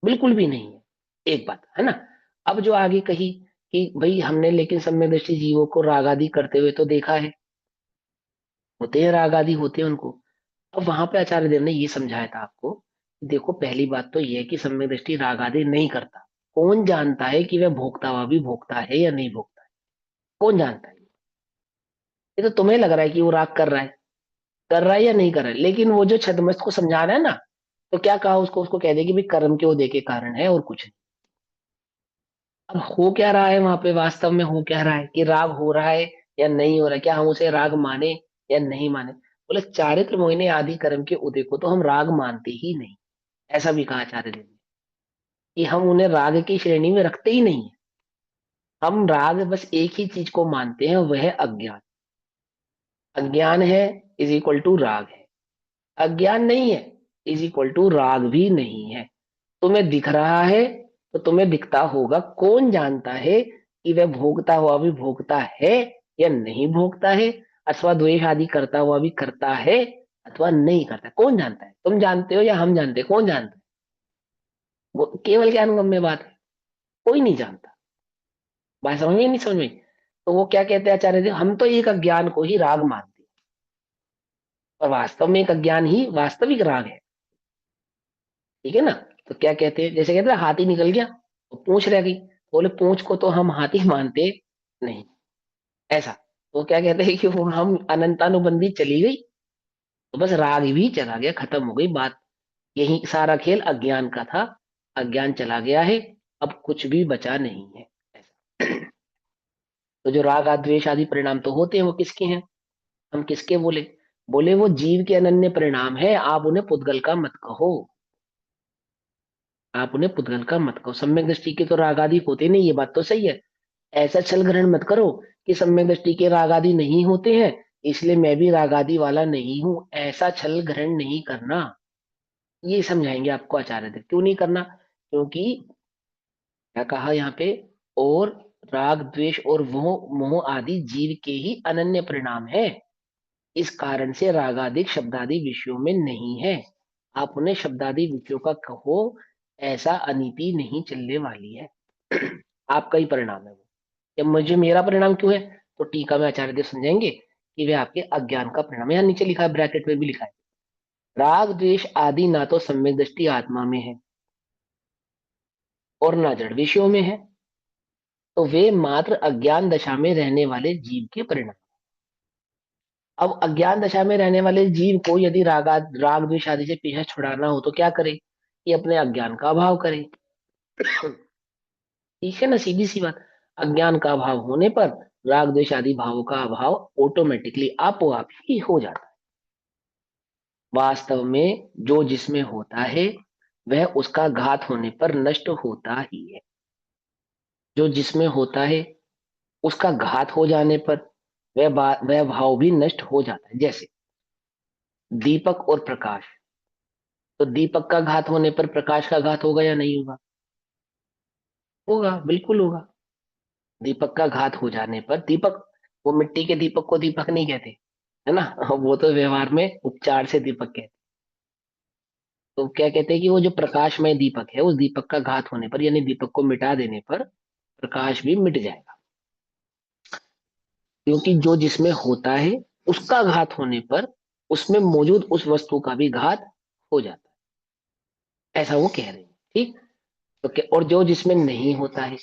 बिल्कुल भी नहीं है। एक बात है ना। अब जो आगे कही कि भाई हमने लेकिन सम्यक दृष्टि जीवों को राग आदि करते हुए तो देखा है, होते हैं राग आदि, होते हैं उनको। अब वहां पे आचार्य देव ने ये समझाया था आपको, देखो पहली बात तो ये है कि सम्यक दृष्टि राग आदि नहीं करता। कौन जानता है कि वह भोगता हुआ भी भोगता है या नहीं भोगता है? कौन जानता है? ये तो तुम्हें लग रहा है कि वो राग कर रहा है या नहीं कर रहा है। लेकिन वो जो छद्मस्त को समझा रहा है ना, तो क्या कहा उसको? उसको कह दे कि भाई कर्म के उदय के कारण है और कुछ नहीं। अब हो क्या रहा है वहां पे? वास्तव में हो क्या रहा है कि राग हो रहा है या नहीं हो रहा है? क्या हम उसे राग माने या नहीं माने? बोले चारित्र मोहिनी आदि कर्म के उदय को तो हम राग मानते ही नहीं। ऐसा भी कहा आचार्य देव ने कि हम उन्हें राग की श्रेणी में रखते ही नहीं है। हम राग बस एक ही चीज को मानते हैं, वह है अज्ञान। अज्ञान है इज इक्वल टू राग है, अज्ञान नहीं है इज इक्वल टू राग भी नहीं है। तुम्हें दिख रहा है तो तुम्हें दिखता होगा, कौन जानता है कि वह भोगता हुआ भी भोगता है या नहीं भोगता है, अथवा द्वेष आदि करता हुआ भी करता है अथवा नहीं करता है? कौन जानता है? तुम जानते हो या हम जानते हैं? कौन जानता है? वो केवल ज्ञानगम्य बात है, कोई नहीं जानता। बात समझ में नहीं समझ में? तो वो क्या कहते हैं आचार्य देव, हम तो एक अज्ञान को ही राग मानते हैं, और वास्तव में एक अज्ञान ही वास्तविक राग है। ठीक है ना? तो क्या कहते हैं, जैसे कहते हैं हाथी निकल गया तो पूंछ रह गई, बोले पूंछ को तो हम हाथी मानते नहीं, ऐसा। तो क्या कहते हैं कि वो हम अनंतानुबंधी चली गई, तो बस राग भी चला गया, खत्म हो गई बात। यही सारा खेल अज्ञान का था, अज्ञान चला गया है, अब कुछ भी बचा नहीं है, ऐसा। तो जो राग द्वेष आदि परिणाम तो होते हैं, वो किसके हैं? हम किसके बोले? बोले वो जीव के अनन्य परिणाम है, आप उन्हें पुद्गल का मत कहो। आप उन्हें पुद्गल का मत कहो। सम्यक दृष्टि के तो राग आदि होते नहीं, ये बात तो सही है। ऐसा छल ग्रहण मत करो कि सम्यक दृष्टि के राग आदि नहीं होते हैं, इसलिए मैं भी राग आदि वाला नहीं हूं। ऐसा छल ग्रहण नहीं करना। ये समझाएंगे आपको आचार्य देव। क्यों नहीं करना? क्योंकि क्या कहा यहाँ पे, और राग द्वेष और मोह मोह आदि जीव के ही अनन्य परिणाम है। इस कारण से रागादिक शब्दादि विषयों में नहीं है। आप उन्हें शब्दादि विषयों का कहो, ऐसा अनीति नहीं चलने वाली है। आपका ही परिणाम है वो। या मुझे मेरा परिणाम क्यों है? तो टीका में आचार्य देव समझाएंगे कि वे आपके अज्ञान का परिणाम है। यहाँ नीचे लिखा है, ब्रैकेट में भी लिखा है, राग द्वेष आदि ना तो सम्यक दृष्टि आत्मा में है और ना जड़ विषयों में है, तो वे मात्र अज्ञान दशा में रहने वाले जीव के परिणाम। अब अज्ञान दशा में रहने वाले जीव को यदि राग द्वेष आदि से पीछा छुड़ाना हो तो क्या करे? कि अपने अज्ञान का अभाव करे। ठीक है ना, सीधी सी बात। अज्ञान का अभाव होने पर राग द्वेष आदि भावों का अभाव ऑटोमेटिकली आपो आप ही हो जाता है। वास्तव में जो जिसमें होता है वह उसका घात होने पर नष्ट होता ही है। जो जिसमें होता है उसका घात हो जाने पर वह भाव भी नष्ट हो जाता है। जैसे दीपक और प्रकाश, तो दीपक का घात होने पर प्रकाश का घात होगा या नहीं होगा? होगा, बिल्कुल होगा। दीपक का घात हो जाने पर दीपक, वो मिट्टी के दीपक को दीपक नहीं कहते, है ना। वो तो व्यवहार में उपचार से दीपक कहते। तो क्या कहते हैं कि वो जो प्रकाशमय दीपक है, उस दीपक का घात होने पर यानी दीपक को मिटा देने पर प्रकाश भी मिट जाएगा। क्योंकि जो जिसमें होता है उसका घात होने पर उसमें मौजूद उस वस्तु का भी घात हो जाता है, ऐसा वो कह रहे हैं। ठीक। तो और जो जिसमें नहीं होता है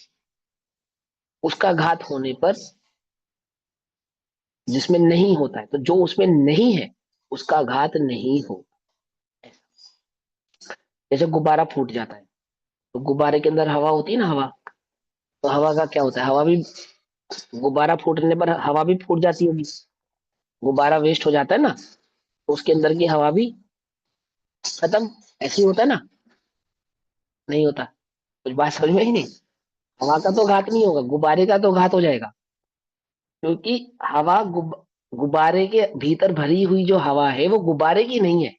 उसका घात होने पर, जिसमें नहीं होता है तो जो उसमें नहीं है उसका घात नहीं हो। जैसे गुब्बारा फूट जाता है, तो गुब्बारे के अंदर हवा होती है ना, हवा, तो हवा का क्या होता है? हवा भी, गुब्बारा फूटने पर हवा भी फूट जाती होगी। गुब्बारा वेस्ट हो जाता है ना, तो उसके अंदर की हवा भी खत्म। ऐसे ही होता है ना, नहीं होता? कुछ बात समझ में ही नहीं। हवा का तो घात नहीं होगा, गुब्बारे का तो घात हो जाएगा। क्योंकि हवा गुब्बारे के भीतर भरी हुई जो हवा है वो गुब्बारे की नहीं है।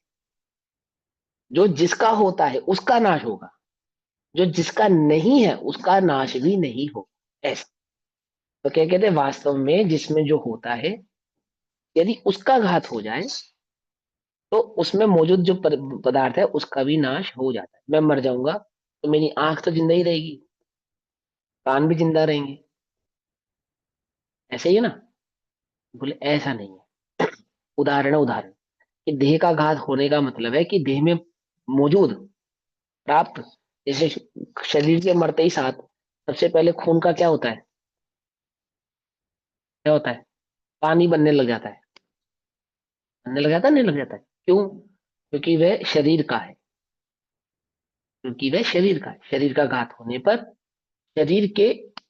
जो जिसका होता है उसका नाश होगा, जो जिसका नहीं है उसका नाश भी नहीं हो। ऐसा। तो क्या कहते हैं, वास्तव में जिसमें जो होता है यदि उसका घात हो जाए तो उसमें मौजूद जो पदार्थ है उसका भी नाश हो जाता है। मैं मर जाऊंगा तो मेरी आंख तो जिंदा ही रहेगी, कान भी जिंदा रहेंगे, ऐसे ही है ना। बोले ऐसा नहीं है। उदाहरण कि देह का घात होने का मतलब है कि देह में मौजूद, प्राप्त, जैसे शरीर के मरते ही साथ सबसे पहले खून का क्या होता है? क्या होता है? पानी बनने लग जाता है। बनने लग जाता है, नहीं लग जाता है? क्यों? क्योंकि वह शरीर का है। क्योंकि वह शरीर का है। शरीर का घात होने पर शरीर के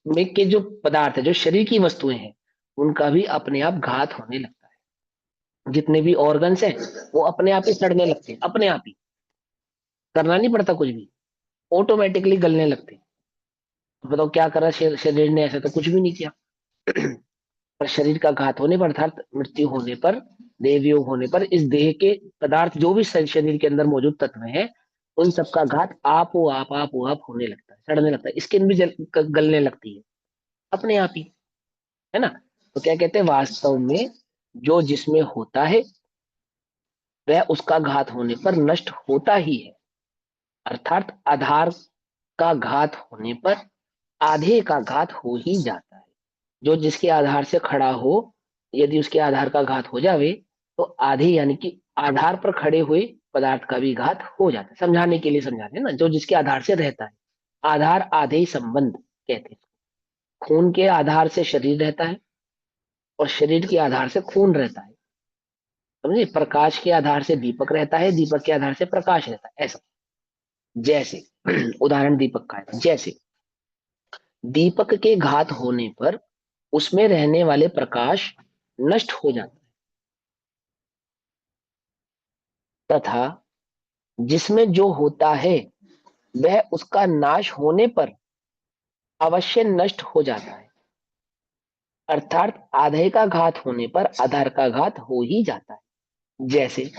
में के जो पदार्थ है, जो शरीर की वस्तुएं हैं, उनका भी अपने आप घात होने लगता है। जितने भी ऑर्गन्स हैं वो अपने आप ही सड़ने लगते हैं, अपने आप ही, करना नहीं पड़ता कुछ भी, ऑटोमेटिकली गलने लगते हैं। तो बताओ क्या करा शरीर ने? ऐसा तो कुछ भी नहीं किया। पर शरीर का घात होने पर अर्थात मृत्यु होने पर, देह वियोग होने पर इस देह के पदार्थ जो भी शरीर के अंदर मौजूद तत्व हैं उन सबका घात आप होने लगता है, सड़ने लगता है। स्किन भी गलने लगती है अपने आप ही, है ना। तो क्या कहते हैं, वास्तव में जो जिसमें होता है वह उसका घात होने पर नष्ट होता ही है। अर्थात आधार का घात होने पर आधे का घात हो ही जाता है। जो जिसके आधार से खड़ा हो, यदि उसके आधार का घात हो जावे तो आधे यानी कि आधार पर खड़े हुए पदार्थ का भी घात हो जाता है। समझाने के लिए समझा रहे हैं ना, जो जिसके आधार से रहता है। आधार आधे ही संबंध कहते हैं। खून के आधार से शरीर रहता है और शरीर के आधार से खून रहता है। समझे? प्रकाश के आधार से दीपक रहता है, दीपक के आधार से प्रकाश रहता है, ऐसा। जैसे उदाहरण दीपक का है। जैसे दीपक के घात होने पर उसमें रहने वाले प्रकाश नष्ट हो जाते हैं, तथा जिसमें जो होता है वह उसका नाश होने पर अवश्य नष्ट हो जाता है। अर्थात आधे का घात होने पर आधार का घात हो ही जाता है। जैसे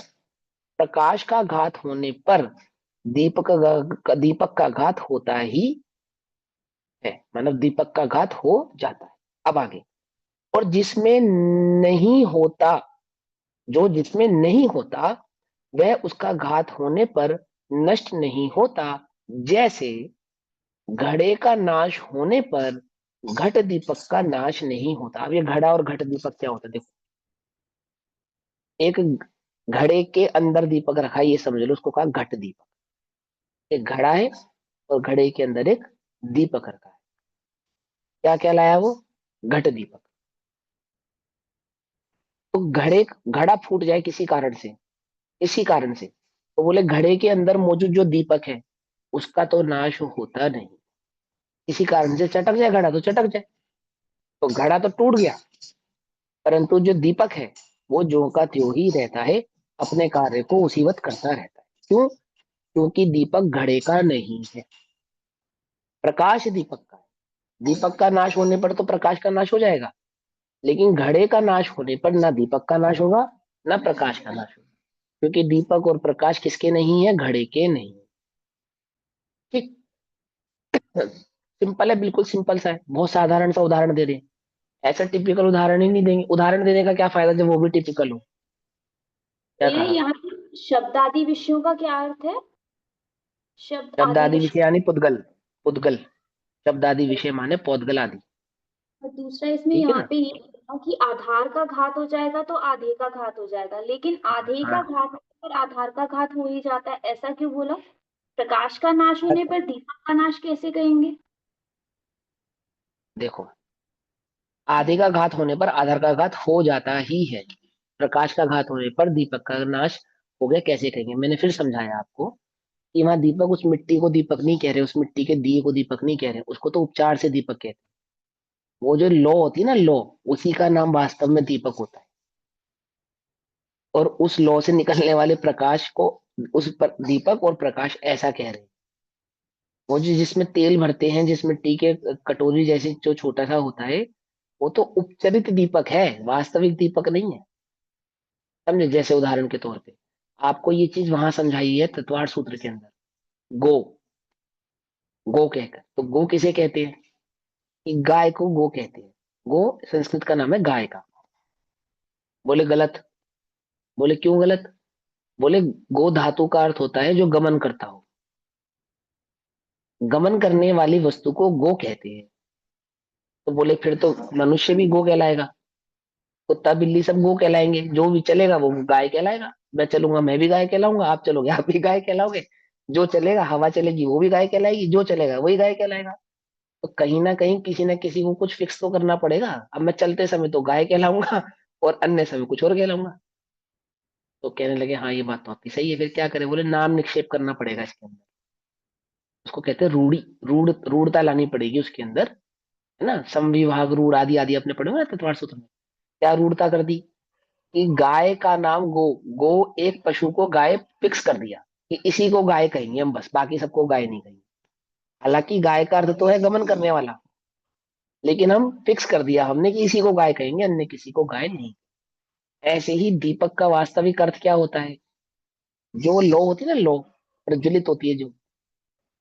प्रकाश का घात होने पर दीपक का घात होता ही है, मतलब दीपक का घात हो जाता है। अब आगे, और जिसमें नहीं होता, जो जिसमें नहीं होता वह उसका घात होने पर नष्ट नहीं होता। जैसे घड़े का नाश होने पर घट दीपक का नाश नहीं होता। अब ये घड़ा और घट दीपक क्या होता है देखो, एक घड़े के अंदर दीपक रखा है ये समझ लो, उसको कहा घट दीपक। एक घड़ा है और घड़े के अंदर एक दीपक रखा है, क्या कहलाया वो? घट दीपक। तो घड़ा फूट जाए किसी कारण से, इसी कारण से, तो बोले घड़े के अंदर मौजूद जो दीपक है उसका तो नाश होता नहीं। किसी कारण से चटक जाए घड़ा तो चटक जाए, तो घड़ा तो टूट गया, परंतु जो दीपक है वो ज्यों का त्यों ही रहता है, अपने कार्य को उसी वक्त करता रहता है। क्यों? क्योंकि दीपक घड़े का नहीं है, प्रकाश दीपक का है। दीपक का नाश होने पर तो प्रकाश का नाश हो जाएगा, लेकिन घड़े का नाश होने पर ना दीपक का नाश होगा ना प्रकाश का नाश होगा, क्योंकि दीपक और प्रकाश किसके नहीं है? घड़े के नहीं। ठीक, सिंपल है, बिल्कुल सिंपल सा है, बहुत साधारण सा उदाहरण दे रहे हैं। ऐसा टिपिकल उदाहरण ही नहीं देंगे, उदाहरण देने का क्या फायदा जब वो भी टिपिकल हो। क्या भैया कहा? यहाँ पे शब्द आदि विषयों का क्या अर्थ है? शब्द शब्द आदि आदि विषय विषय। यानी पुद्गल। पुद्गल, शब्द आदि विषय माने पौद्गल आदि। और दूसरा इसमें ठीक है यहाँ ना? पे ये लिखा कि आधार का घात हो जाएगा तो आधे का घात हो जाएगा, लेकिन आधे का हाँ, घात पर आधार का घात हो ही जाता है, ऐसा क्यों बोला? प्रकाश का नाश होने पर दीपक का नाश कैसे कहेंगे? देखो, आधे का घात होने पर आधार का घात हो जाता ही है, प्रकाश का घात होने पर दीपक का नाश हो गया, कैसे कहेंगे? मैंने फिर समझाया आपको कि वहां दीपक उस मिट्टी को दीपक नहीं कह रहे, उस मिट्टी के दिए को दीपक नहीं कह रहे, उसको तो उपचार से दीपक कहते हैं। वो जो लौ होती है ना, लौ, उसी का नाम वास्तव में दीपक होता है। और उस लौ से निकलने वाले प्रकाश को दीपक और प्रकाश ऐसा कह रहे हैं। वो जो जिसमें तेल भरते हैं, जिस मिट्टी के कटोरी जैसे जो छोटा सा होता है, वो तो उपचरित दीपक है, वास्तविक दीपक नहीं है। समझे? जैसे उदाहरण के तौर पे आपको ये चीज वहां समझाई है तत्वार सूत्र के अंदर, गो, गो कहकर, तो गो किसे कहते हैं? कि गाय को गो कहते हैं। गो संस्कृत का नाम है गाय का। बोले गलत। बोले क्यों गलत? बोले गो धातु का अर्थ होता है जो गमन करता हो, गमन करने वाली वस्तु को गो कहते हैं। तो बोले फिर तो मनुष्य भी गो कहलाएगा, कुत्ता बिल्ली सब गो कहलाएंगे, जो भी चलेगा वो गाय कहलाएगा। मैं चलूंगा मैं भी गाय कहलाऊंगा, आप चलोगे आप भी गाय कहलाओगे, जो चलेगा, हवा चलेगी वो भी गाय कहलाएगी, जो चलेगा वही गाय कहलाएगा। तो कहीं ना कहीं किसी ना किसी को कुछ फिक्स तो करना पड़ेगा। अब मैं चलते समय तो गाय कहलाऊंगा और अन्य समय कुछ और कहलाऊंगा। तो कहने लगे हाँ ये बात तो आपकी सही है, फिर क्या करें? बोले नाम निक्षेप करना पड़ेगा इसके अंदर, उसको कहते हैं रूढ़ी। रूढ़ता लानी पड़ेगी उसके अंदर, है ना? समविभाग रूढ़ आदि आदि आपने पढ़े होंगे ना तत्वार सूत्र में। क्या रूढ़ता कर दी? कि गाय का नाम गो, गो एक पशु को गाय फिक्स कर दिया कि इसी को गाय कहेंगे हम, बस बाकी सबको गाय नहीं कहेंगे। हालांकि गाय का अर्थ तो है गमन करने वाला, लेकिन हम फिक्स कर दिया हमने कि इसी को गाय कहेंगे, अन्य किसी को गाय नहीं। ऐसे ही दीपक का वास्तविक अर्थ क्या होता है? जो लो होती है ना, लो प्रज्वलित होती है जो,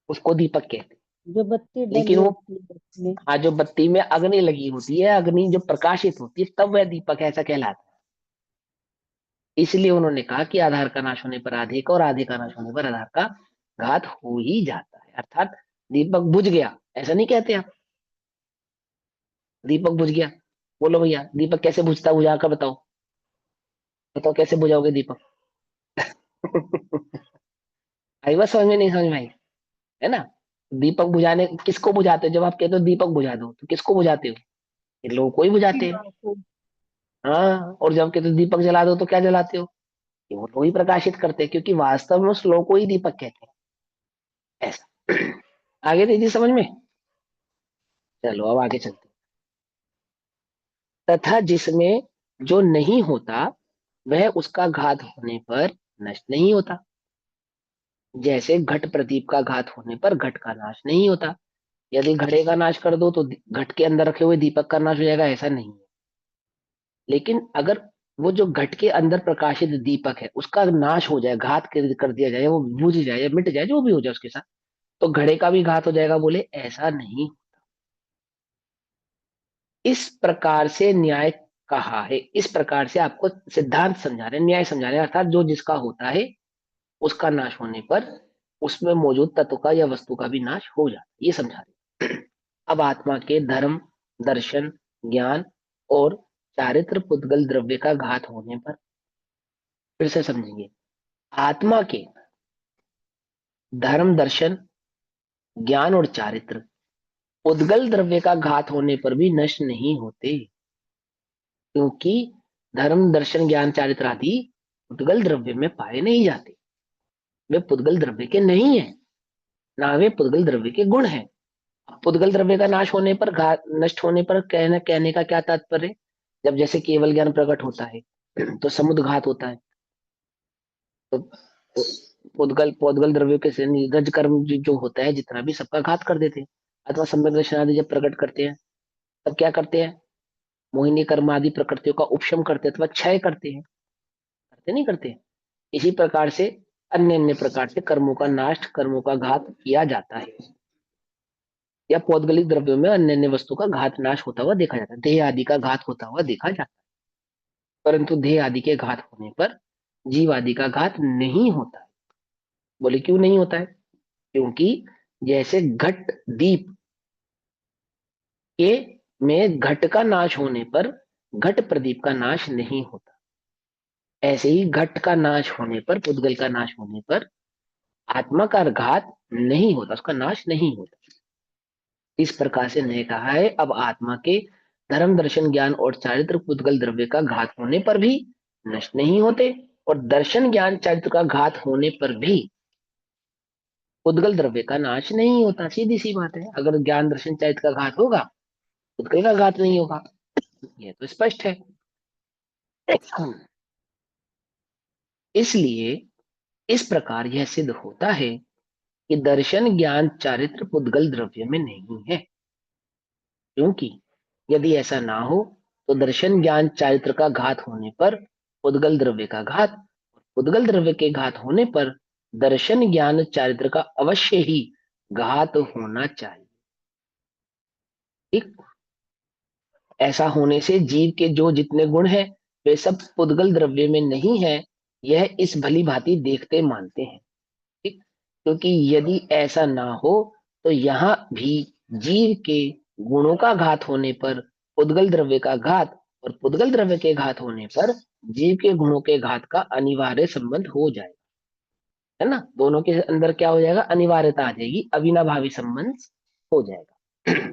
उसको दीपक कहते हैं। जो बत्ती लेकिन डली वो, होती है उसमें। हाँ, जो बत्ती में अग्नि लगी होती है, अग्नि जो प्रकाशित होती है, तब वह दीपक ऐसा कहलाता है। इसलिए उन्होंने कहा कि आधार का नाश होने पर आधे का और आधे का नाश होने पर आधार का घात हो ही जाता है। अर्थात दीपक बुझ गया ऐसा नहीं कहते आप, दीपक बुझ गया। बोलो भैया दीपक कैसे बुझता, बुझा कर बताओ, बताओ कैसे बुझाओगे दीपक? आई बात समझ में? नहीं समझ में आई? है ना? दीपक बुझाने किसको बुझाते हो? जब आप कहते हो दीपक बुझा दो तो किसको बुझाते हो? ये लोगों को ही बुझाते हैं। हाँ, और जब कहते हो दीपक जला दो तो क्या जलाते हो? ये वो लोग ही प्रकाशित करते हैं, क्योंकि वास्तव में उस लोग को ही दीपक कहते हैं। ऐसा। आगे दीजिए समझ में। चलो अब आगे चलते हैं। तथा जिसमें जो नहीं होता वह उसका घात होने पर नष्ट नहीं होता। जैसे घट प्रदीप का घात होने पर घट का नाश नहीं होता। यदि घड़े का नाश कर दो तो घट के अंदर रखे हुए दीपक का नाश हो जाएगा, ऐसा नहीं है। लेकिन अगर वो जो घट के अंदर प्रकाशित दीपक है उसका नाश हो जाए, घात कर दिया जाए, वो बुझ जाए या मिट जाए, जो भी हो जाए उसके साथ, तो घड़े का भी घात हो जाएगा। बोले ऐसा नहीं। इस प्रकार से न्याय कहा है, इस प्रकार से आपको सिद्धांत समझा रहे हैं, न्याय समझा रहे हैं, अर्थात जो जिसका होता है उसका नाश होने पर उसमें मौजूद तत्व का या वस्तु का भी नाश हो जाता है, ये समझा रहे हैं। अब आत्मा के धर्म, दर्शन, ज्ञान और चारित्र पुद्गल द्रव्य का घात होने पर, फिर से समझेंगे, आत्मा के धर्म, दर्शन, ज्ञान और चारित्र उद्गल द्रव्य का घात होने पर भी नष्ट नहीं होते, क्योंकि धर्म, दर्शन, ज्ञान, चारित्र आदि पुद्गल द्रव्य में पाए नहीं जाते। वे पुद्गल द्रव्य के नहीं है, ना वे पुद्गल द्रव्य के गुण है। पुद्गल द्रव्य का नाश होने पर, घात नष्ट होने पर, कहने का क्या तात्पर्य? जब जैसे केवल ज्ञान प्रकट होता है तो समुद्र घात होता है, तो पुद्गल द्रव्य के से रज कर्म जो होता है जितना भी, सबका घात कर देते हैं। अथवा सम्यक दर्शन आदि जब प्रकट करते हैं तब क्या करते हैं? मोहिनी कर्म आदि प्रकृतियों का उपशम करते हैं अथवा क्षय करते हैं, करते नहीं करते? इसी प्रकार से अन्य अन्य प्रकार से कर्मों का नाश, कर्मों का घात किया जाता है, या पौद्गलिक द्रव्यों में अन्य अन्य वस्तु का घात नाश होता हुआ देखा जाता है, देह आदि का घात होता हुआ देखा जाता है। परंतु देह आदि के घात होने पर जीव आदि का घात नहीं होता है। बोले क्यों नहीं होता है? क्योंकि जैसे घट दीप के में घट का नाश होने पर घट प्रदीप का नाश नहीं होता, ऐसे ही घट का नाश होने पर, पुद्गल का नाश होने पर आत्मा का घात नहीं होता, उसका नाश नहीं होता। इस प्रकार से ने कहा है, अब आत्मा के धर्म, दर्शन, ज्ञान और चारित्र पुद्गल द्रव्य का घात होने पर भी नष्ट नहीं होते, और दर्शन, ज्ञान, चारित्र का घात होने पर भी पुद्गल द्रव्य का नाश नहीं होता। सीधी सी बात है, अगर ज्ञान, दर्शन, चारित्र का घात होगा, पुद्गल का घात नहीं होगा, ये तो स्पष्ट है। इसलिए इस प्रकार यह सिद्ध होता है कि दर्शन, ज्ञान, चारित्र पुद्गल द्रव्य में नहीं है, क्योंकि यदि ऐसा ना हो तो दर्शन, ज्ञान, चारित्र का घात होने पर पुद्गल द्रव्य का घात, पुद्गल द्रव्य के घात होने पर दर्शन, ज्ञान, चारित्र का अवश्य ही घात होना चाहिए। ठीक, ऐसा होने से जीव के जो जितने गुण हैं वे सब पुद्गल द्रव्य में नहीं है, यह इस भली भांति देखते मानते हैं। ठीक, क्योंकि यदि ऐसा ना हो तो यहाँ भी जीव के गुणों का घात होने पर पुद्गल द्रव्य का घात, और पुद्गल द्रव्य के घात होने पर जीव के गुणों के घात का अनिवार्य संबंध हो जाएगा, है ना? दोनों के अंदर क्या हो जाएगा? अनिवार्यता आ जाएगी, अविनाभावी संबंध हो जाएगा।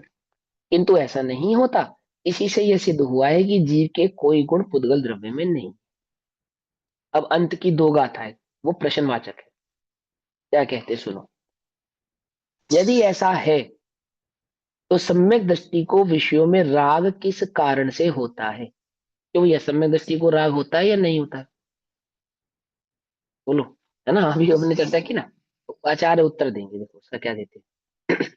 किंतु ऐसा नहीं होता। इसी से यह सिद्ध हुआ है कि जीव के कोई गुण पुद्गल द्रव्य में नहीं। अब अंत की दो गाथाएं, वो प्रश्नवाचक है, क्या कहते सुनो। यदि ऐसा है तो सम्यक दृष्टि को विषयों में राग किस कारण से होता है? क्यों, यह सम्यक दृष्टि को राग होता है या नहीं होता है? बोलो, है ना? अभी हमने चर्चा की ना, तो आचार्य उत्तर देंगे, देखो उसका क्या देते हैं।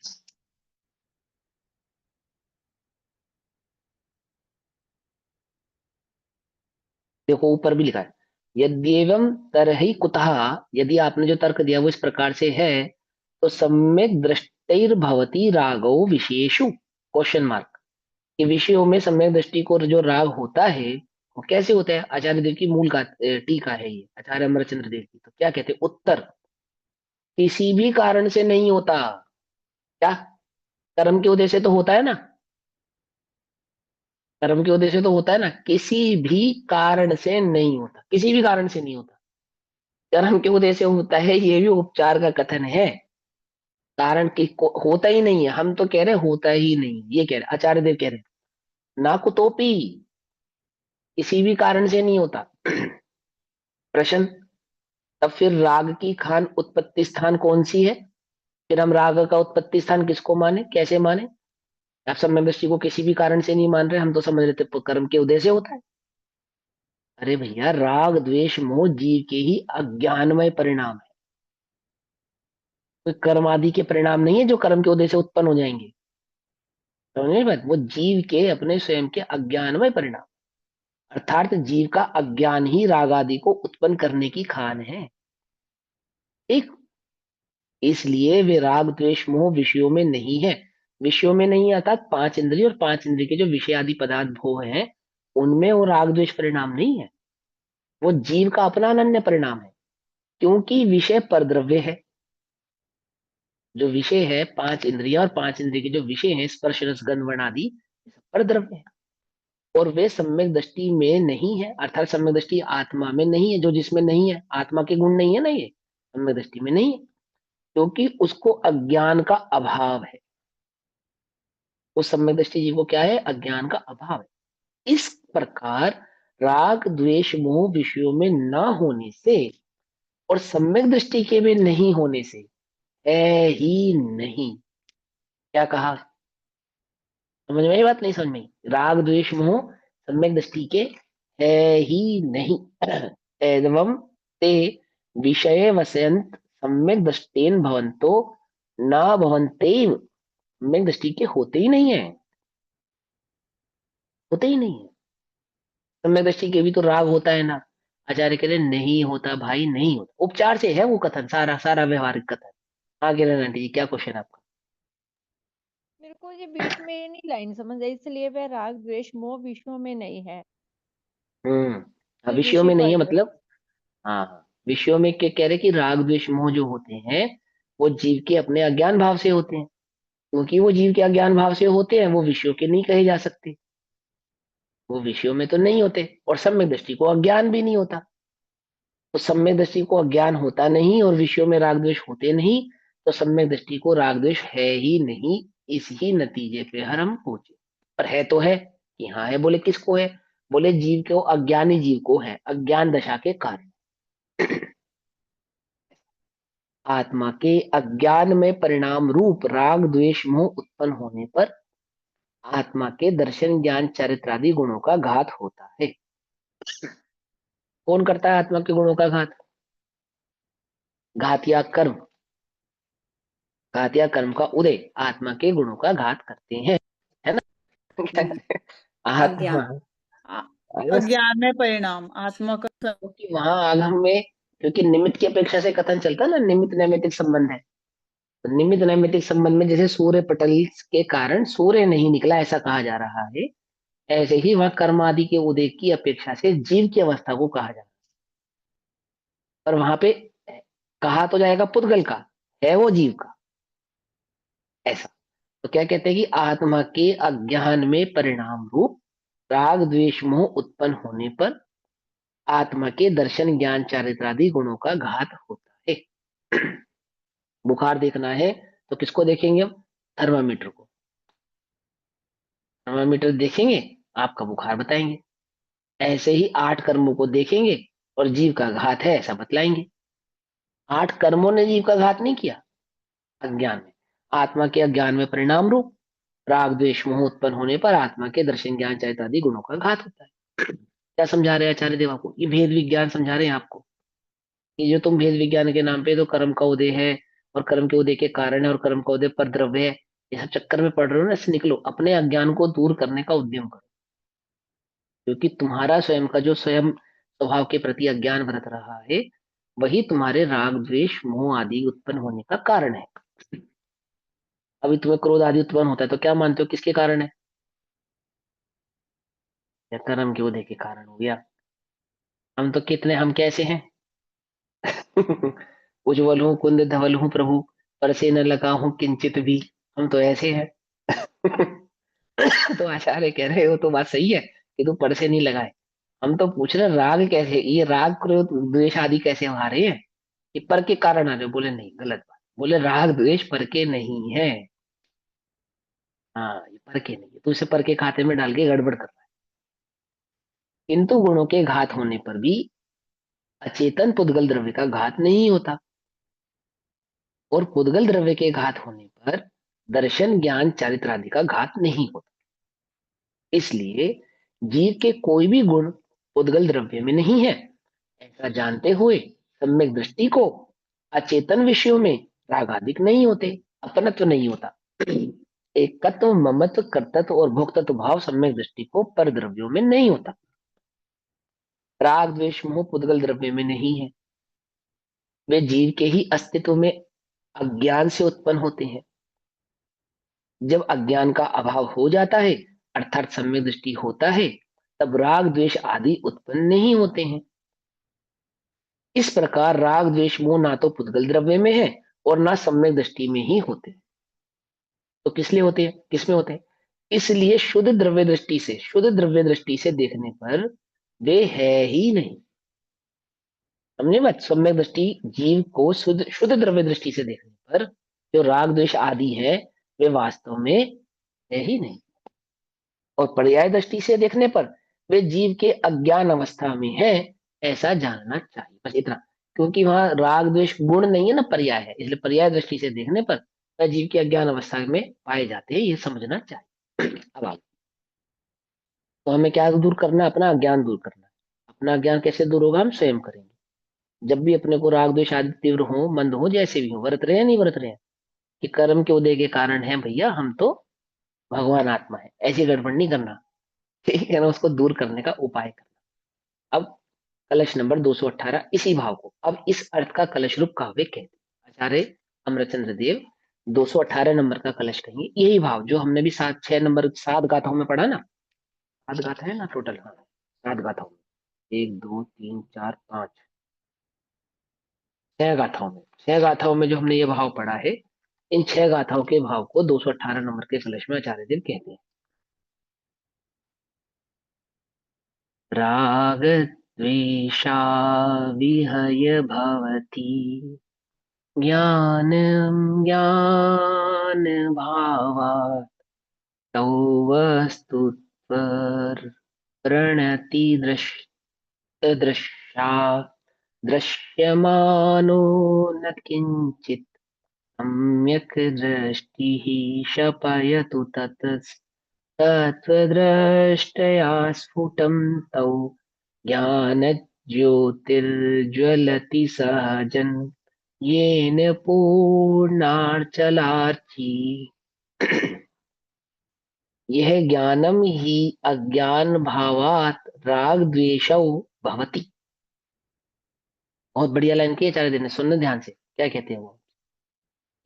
देखो ऊपर भी लिखा है, यद्येवं तरहि कुतः, यदि आपने जो तर्क दिया वो इस प्रकार से है, तो सम्यक दृष्टिर्भवति रागो विशेषु, क्वेश्चन मार्क, कि विषयों में सम्यक दृष्टि को जो राग होता है वो कैसे होता है? आचार्य देव की मूल का टीका है ये, आचार्य अमरचंद्र देव की। तो क्या कहते हैं उत्तर, किसी भी कारण से नहीं होता। क्या? कर्म के उदय से तो होता है ना, कर्म के उदय से तो होता है ना, किसी भी कारण से नहीं होता, किसी भी कारण से नहीं होता। कर्म के उदय से होता है, ये भी उपचार का कथन है। कारण की होता ही नहीं है, हम तो कह रहे हैं होता ही नहीं, ये कह रहे आचार्य देव कह रहे हैं, ना कुतोपी, किसी भी कारण से नहीं होता। प्रश्न, तब फिर राग की खान उत्पत्ति स्थान कौन सी है? फिर हम राग का उत्पत्ति स्थान किसको माने, कैसे माने? आप सब दृष्टि को किसी भी कारण से नहीं मान रहे, हम तो समझ रहे थे कर्म के उदय से होता है। अरे भैया, राग, द्वेष, मोह जीव के ही अज्ञानमय परिणाम है। कोई कर्म आदि के परिणाम नहीं है जो कर्म के उदय से उत्पन्न हो जाएंगे। समझ में बात? वो जीव के अपने स्वयं के अज्ञानमय परिणाम, अर्थात जीव का अज्ञान ही राग आदि को उत्पन्न करने की खान है। एक, इसलिए वे राग द्वेष मोह विषयों में नहीं है। विषयों में नहीं, अर्थात पांच इंद्रिय और पांच इंद्रिय के जो विषय आदि पदार्थ भोग हैं, उनमें वो राग द्वेष परिणाम नहीं है। वो जीव का अपना अनन्य परिणाम है, क्योंकि विषय परद्रव्य है। जो विषय है, पांच इंद्रिया और पांच इंद्रिय के जो विषय हैं, स्पर्श रस गंध वर्ण आदि, ये सब परद्रव्य है। और वे सम्यक दृष्टि में नहीं है, अर्थात सम्यक दृष्टि आत्मा में नहीं है। जो जिसमें नहीं है, आत्मा के गुण नहीं है ना, ये सम्यक दृष्टि में नहीं है, क्योंकि उसको अज्ञान का अभाव है। उस सम्यक दृष्टि जीव को क्या है? अज्ञान का अभाव है। इस प्रकार राग द्वेष मोह विषयों में न होने से और सम्यक दृष्टि के में नहीं होने से है ही नहीं। क्या कहा? समझ में आई बात? नहीं समझ में आई? राग द्वेष मोह सम्यक दृष्टि के है ही नहीं। एवं ते विषय वसंत सम्यक दृष्टेन भवंतो न भवंतेव। सम्यक दृष्टि के होते ही नहीं है, होते ही नहीं है। सम्यक दृष्टि के भी तो राग होता है ना। आचार्य कह रहे नहीं होता भाई, नहीं होता। उपचार से है वो कथन, सारा सारा व्यवहारिक कथन। आगे आंटी जी, क्या क्वेश्चन आपका? मेरे को ये बीच में नहीं लाइन समझ आई, इसलिए वह राग द्वेष मोह विषयों में नहीं है। हाँ, कोई विषयों विषय में नहीं है पर मतलब, हाँ हाँ, विषयों में क्या कह रहे कि राग द्वेष मोह जो होते हैं, वो जीव के अपने अज्ञान भाव से होते हैं। क्योंकि वो जीव के अज्ञान भाव से होते हैं, वो विषयों के नहीं कहे जा सकते। वो विषयों में तो नहीं होते, और सम्यक दृष्टि को अज्ञान भी नहीं होता। तो सम्यक दृष्टि को अज्ञान होता नहीं और विषयों में राग द्वेष होते नहीं, तो सम्यक दृष्टि को राग द्वेष है ही नहीं। इस ही नतीजे पे हर हम पहुंचे। पर है तो है कि हाँ है, बोले किसको है? बोले जीव को, अज्ञानी जीव को है, अज्ञान दशा के कारण। आत्मा के अज्ञान में परिणाम रूप राग द्वेष मोह उत्पन्न होने पर आत्मा के दर्शन ज्ञान चरित्र आदि गुणों का घात होता है। कौन करता है आत्मा के गुणों का घात? घात या कर्म, घात या कर्म का उदय आत्मा के गुणों का घात करते हैं, है ना? अज्ञान। आत्मा, आ- अज्ञान में परिणाम आत्मा का क्योंकि वहां आगम में, क्योंकि निमित्त की अपेक्षा से कथन चलता है ना, निमित्त नैमित्तिक संबंध है। तो निमित्त नैमित्तिक संबंध में जैसे सूर्य पटल के कारण सूर्य नहीं निकला ऐसा कहा जा रहा है, ऐसे ही वह कर्म आदि के उदय की अपेक्षा से जीव की अवस्था को कहा जा रहा है। पर वहां पे कहा तो जाएगा पुद्गल का, है वो जीव का, ऐसा। तो क्या कहते हैं कि आत्मा के अज्ञान में परिणाम रूप राग द्वेष मोह उत्पन्न होने पर आत्मा के दर्शन ज्ञान चारित्र आदि गुणों का घात होता है। बुखार देखना है तो किसको देखेंगे हम? थर्मामीटर को। थर्मामीटर देखेंगे, आपका बुखार बताएंगे। ऐसे ही आठ कर्मों को देखेंगे और जीव का घात है ऐसा बतलाएंगे। आठ कर्मों ने जीव का घात नहीं किया, अज्ञान में, आत्मा के अज्ञान में परिणाम रूप राग द्वेष मोह उत्पन्न होने पर आत्मा के दर्शन ज्ञान चैत्य आदि गुणों का घात होता है। क्या समझा रहे हैं आचार्य देव आपको? ये भेद विज्ञान समझा रहे हैं आपको। ये जो तुम भेद विज्ञान के नाम पे तो कर्म का उदय है और कर्म के उदय के कारण है और कर्म का उदय पर द्रव्य है, ये सब चक्कर में पड़ रहे हो ना, इससे निकलो, अपने अज्ञान को दूर करने का उद्यम करो। क्योंकि तुम्हारा स्वयं का जो स्वयं स्वभाव के प्रति अज्ञान बरत रहा है, वही तुम्हारे राग द्वेष मोह आदि उत्पन्न होने का कारण है। अभी तुम्हें क्रोध आदि उत्पन्न होता है तो क्या मानते हो किसके कारण है? या कर्म के उदय के कारण हो गया। हम तो कितने, हम कैसे हैं? उज्जवल हूँ कुंद धवल हूँ प्रभु, पर से न लगा हूँ किंचित भी। हम तो ऐसे हैं। तो आचार्य कह रहे हो तो बात सही है कि तू पर से नहीं लगाए। हम तो पूछ रहे राग कैसे, ये राग क्रोध द्वेष आदि कैसे आ रहे हैं? ये पर के कारण आ रहे हो? बोले नहीं, गलत बात। बोले राग द्वेष पर के नहीं है। हाँ, ये पर के नहीं है, तू इसे पर के खाते में डाल के गड़बड़ कर रहा है। किंतु गुणों के घात होने पर भी अचेतन पुद्गल द्रव्य का घात नहीं होता, और पुद्गल द्रव्य के घात होने पर दर्शन ज्ञान चारित्र आदि का घात नहीं होता। इसलिए जीव के कोई भी गुण पुद्गल द्रव्य में नहीं है, ऐसा जानते हुए सम्यक दृष्टि को अचेतन विषयों में रागादिक नहीं होते, अपनत्व नहीं होता। एकत्व, ममत्व, कर्तृत्व और भोक्तत्व भाव सम्यक दृष्टि को पर द्रव्यों में नहीं होता। राग द्वेष मोह पुद्गल द्रव्य में नहीं है, वे जीव के ही अस्तित्व में अज्ञान से उत्पन्न होते हैं। जब अज्ञान का अभाव हो जाता है अर्थात सम्यक दृष्टि होता है, तब राग द्वेष आदि उत्पन्न नहीं होते हैं। इस प्रकार राग द्वेष मोह ना तो पुद्गल द्रव्य में है और ना सम्यक दृष्टि में ही होते हैं। तो किस लिए होते हैं, किसमें होते हैं? इसलिए शुद्ध द्रव्य दृष्टि से, शुद्ध द्रव्य दृष्टि से देखने पर वे है ही नहीं। समझे बात? सम्यक दृष्टि जीव को शुद्ध शुद्ध द्रव्य दृष्टि से देखने पर जो राग द्वेष आदि है वे वास्तव में है ही नहीं, और पर्याय दृष्टि से देखने पर वे जीव के अज्ञान अवस्था में है, ऐसा जानना चाहिए। बस इतना, क्योंकि वहां राग द्वेष गुण नहीं है ना, पर्याय है, इसलिए पर्याय दृष्टि से देखने पर वह जीव के अज्ञान अवस्था में पाए जाते हैं, ये समझना चाहिए। अब आगे तो हमें क्या दूर करना है? अपना अज्ञान दूर करना है। अपना अज्ञान कैसे दूर होगा? हम स्वयं करेंगे। जब भी अपने को राग द्वेष आदि तीव्र हो, मंद हो, जैसे भी हो, वर्त रहे हैं नहीं वर्त रहे हैं, कि कर्म के उदय के कारण है भैया, हम तो भगवान आत्मा है, ऐसी गड़बड़ नहीं करना। ठीक है ना? उसको दूर करने का उपाय करना। अब कलश नंबर 218 इसी भाव को अब इस अर्थ का कलश रूप काव्य कहते हैं। आचार्य अमरचंद्र देव 218 नंबर का कलश कहेंगे, यही भाव जो हमने भी 7 गाथाओं में पढ़ा ना। 7 गाथा है ना टोटल? हाँ, 7 गाथाओं में, 1 2 3 4 5 6 गाथाओं में जो हमने ये भाव पढ़ा है, इन 6 गाथाओं के भाव को 218 नंबर के कलश में आचार्य देव कहते हैं। राग द्वेषा विहय भवति ज्ञानं ज्ञान भावात् तौ वस्तुत्वर प्रणति दृश्या दृश्यमानो न किंचित् सम्यक् दृष्टिः शपयतु तत्त्वदृष्टया स्फुटं तौ ज्ञानज्योतिर्ज्वलति सहजन् येन पूर्णार्चलार्ची। यह ज्ञानम ही अज्ञान भावात राग द्वेषौ भवति। बहुत बढ़िया लाइन की आचार्य देव ने, सुनना ध्यान से, क्या कहते हैं वो?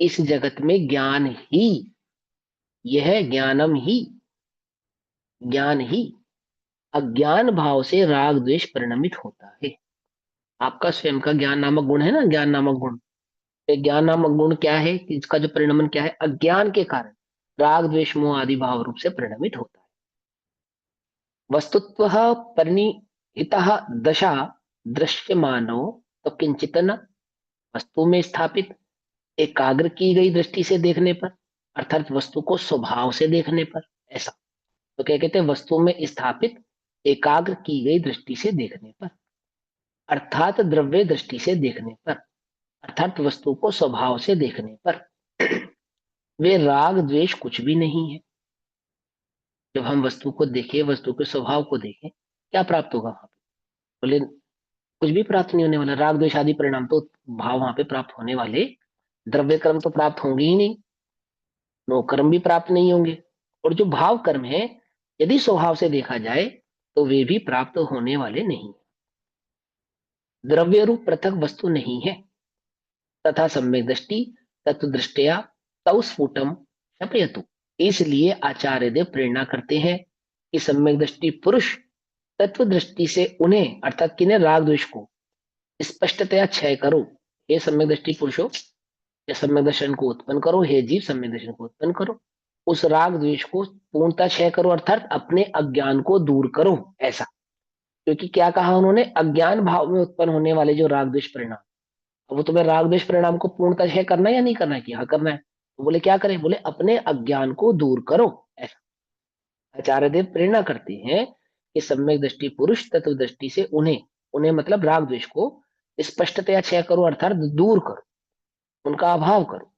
इस जगत में ज्ञान ही, यह ज्ञानम ही, ज्ञान ही अज्ञान भाव से राग द्वेष परिणमित होता है। आपका स्वयं का ज्ञान नामक गुण है ना, ज्ञान नामक गुण। ये ज्ञान नामक गुण क्या है कि इसका जो परिणमन क्या है? अज्ञान के कारण राग द्वेष मोह आदि भाव रूप से परिणमित होता है। वस्तुत्व परिणिहितः दशा दृश्यमानो तो किंचित न, वस्तु में स्थापित एकाग्र की गई दृष्टि से देखने पर, अर्थात वस्तु को स्वभाव से देखने पर, ऐसा तो क्या कहते हैं? वस्तु में स्थापित एकाग्र की गई दृष्टि से देखने पर, अर्थात द्रव्य दृष्टि से देखने पर, अर्थात वस्तु को स्वभाव से देखने पर वे राग द्वेष कुछ भी नहीं है। जब हम वस्तु को देखें, वस्तु के स्वभाव को देखें, क्या प्राप्त होगा वहां पे? बोले कुछ भी प्राप्त नहीं होने वाला। राग द्वेष आदि परिणाम तो भाव वहां पे प्राप्त होने वाले, द्रव्य कर्म तो प्राप्त होंगे ही नहीं, नो कर्म भी प्राप्त नहीं होंगे, और जो भाव कर्म है यदि स्वभाव से देखा जाए तो वे भी प्राप्त होने वाले नहीं। द्रव्य रूप पृथक वस्तु नहीं है, तथा सम्यक दृष्टि तत्व दृष्टया तौ स्फुटम शपयतु। इसलिए आचार्य देव प्रेरणा करते हैं कि सम्यक दृष्टि पुरुष तत्व दृष्टि से उन्हें, अर्थात किन्हें? राग द्वेष को स्पष्टतया क्षय करो। हे सम्यक दृष्टि पुरुषो, या सम्यक दर्शन को उत्पन्न करो, हे जीव सम्यक दर्शन को उत्पन्न करो, उस राग द्वेष को पूर्णतः क्षय करो, अर्थात अपने अज्ञान को दूर करो, ऐसा। क्योंकि क्या कहा उन्होंने? अज्ञान भाव में उत्पन्न होने वाले जो राग द्वेष परिणाम, अब वो तुम्हें राग द्वेष परिणाम को पूर्णतः क्षय करना है या नहीं करना है? कि हाँ करना है। तो बोले क्या करें? बोले अपने अज्ञान को दूर करो, ऐसा आचार्य देव प्रेरणा करते हैं कि सम्यक दृष्टि पुरुष तत्व दृष्टि से उन्हें, उन्हें मतलब राग द्वेष को स्पष्टतया क्षय करो, अर्थात दूर करो, उनका अभाव करो।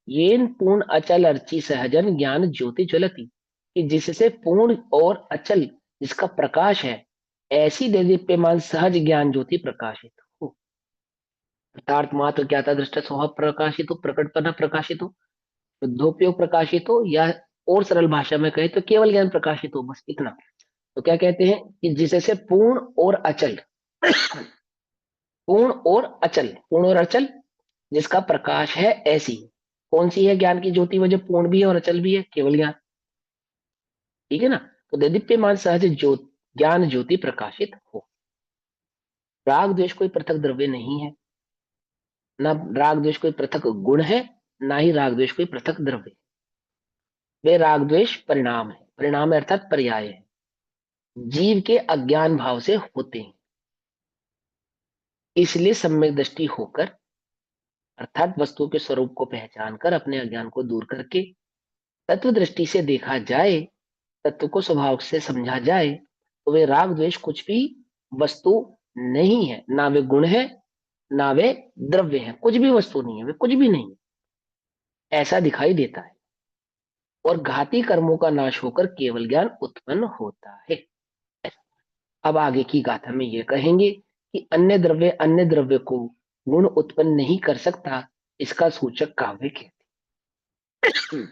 ये पूर्ण अचल अर्ची सहजन ज्ञान ज्योति ज्वलती, कि जिससे पूर्ण और अचल जिसका प्रकाश है, ऐसी देदीप्यमान सहज ज्ञान ज्योति प्रकाशित हो। अर्थात मात्र ज्ञाता दृष्टा स्वभाव प्रकाशित हो, प्रकटपना प्रकाशित हो, शुद्धोपयोग प्रकाशित हो, या और सरल भाषा में कहे तो केवल ज्ञान प्रकाशित हो, बस इतना। तो क्या कहते हैं कि जिससे पूर्ण और अचल, पूर्ण और अचल, पूर्ण और अचल जिसका प्रकाश है, ऐसी कौन सी है ज्ञान की ज्योति, वो जो पूर्ण भी है और अचल भी है, केवल ज्ञान। ठीक है ना। तो देदीप्यमान सहज ज्योत ज्ञान ज्योति प्रकाशित हो। राग द्वेष कोई पृथक द्रव्य नहीं है, ना राग द्वेष कोई पृथक गुण है, ना ही राग द्वेष कोई पृथक द्रव्य। वे राग द्वेष परिणाम है, परिणाम है अर्थात पर्याय है, जीव के अज्ञान भाव से होते हैं। इसलिए सम्यक दृष्टि होकर, अर्थात वस्तु के स्वरूप को पहचान कर अपने अज्ञान को दूर करके तत्व दृष्टि से देखा जाए, तत्व को स्वभाव से समझा जाए, तो वे राग द्वेष कुछ भी वस्तु नहीं है, ना वे गुण है, ना वे द्रव्य है, कुछ भी वस्तु नहीं है, वे कुछ भी नहीं है, ऐसा दिखाई देता है। और घाती कर्मों का नाश होकर केवल ज्ञान उत्पन्न होता है। अब आगे की गाथा में यह कहेंगे कि अन्य द्रव्य को गुण उत्पन्न नहीं कर सकता, इसका सूचक काव्य कहते हैं।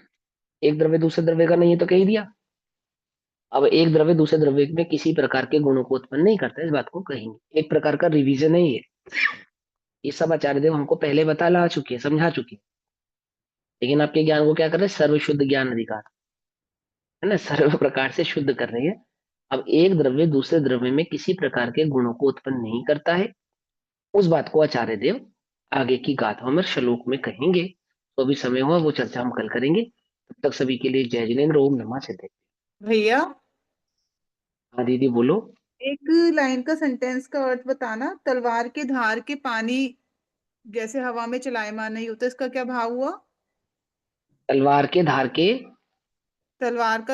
एक द्रव्य दूसरे द्रव्य का नहीं है तो कह ही दिया। अब एक द्रव्य दूसरे द्रव्य में किसी प्रकार के गुणों को उत्पन्न नहीं करता, इस बात को कहेंगे। एक प्रकार का रिवीजन है ये सब आचार्य देव हमको पहले बता ला चुके हैं, समझा चुके हैं, लेकिन आपके ज्ञान को क्या कर रहे हैं, सर्व शुद्ध ज्ञान अधिकार है ना, सर्व प्रकार से शुद्ध कर रहे हैं। अब एक द्रव्य दूसरे द्रव्य में किसी प्रकार के गुणों को उत्पन्न नहीं करता है, उस बात को आचार्य देव आगे की गाथाओं में श्लोक में कहेंगे। तो अभी समय हुआ, वो चर्चा हम कल करेंगे। तब तक सभी के लिए जय जिनेन्द्र, ओम नमः सिद्धेश्वर। भैया हाँ दीदी बोलो। एक लाइन का सेंटेंस का अर्थ बताना। तलवार के धार के पानी जैसे हवा में चलायमान नहीं होता, इसका क्या भाव हुआ? तलवार के धार के, तलवार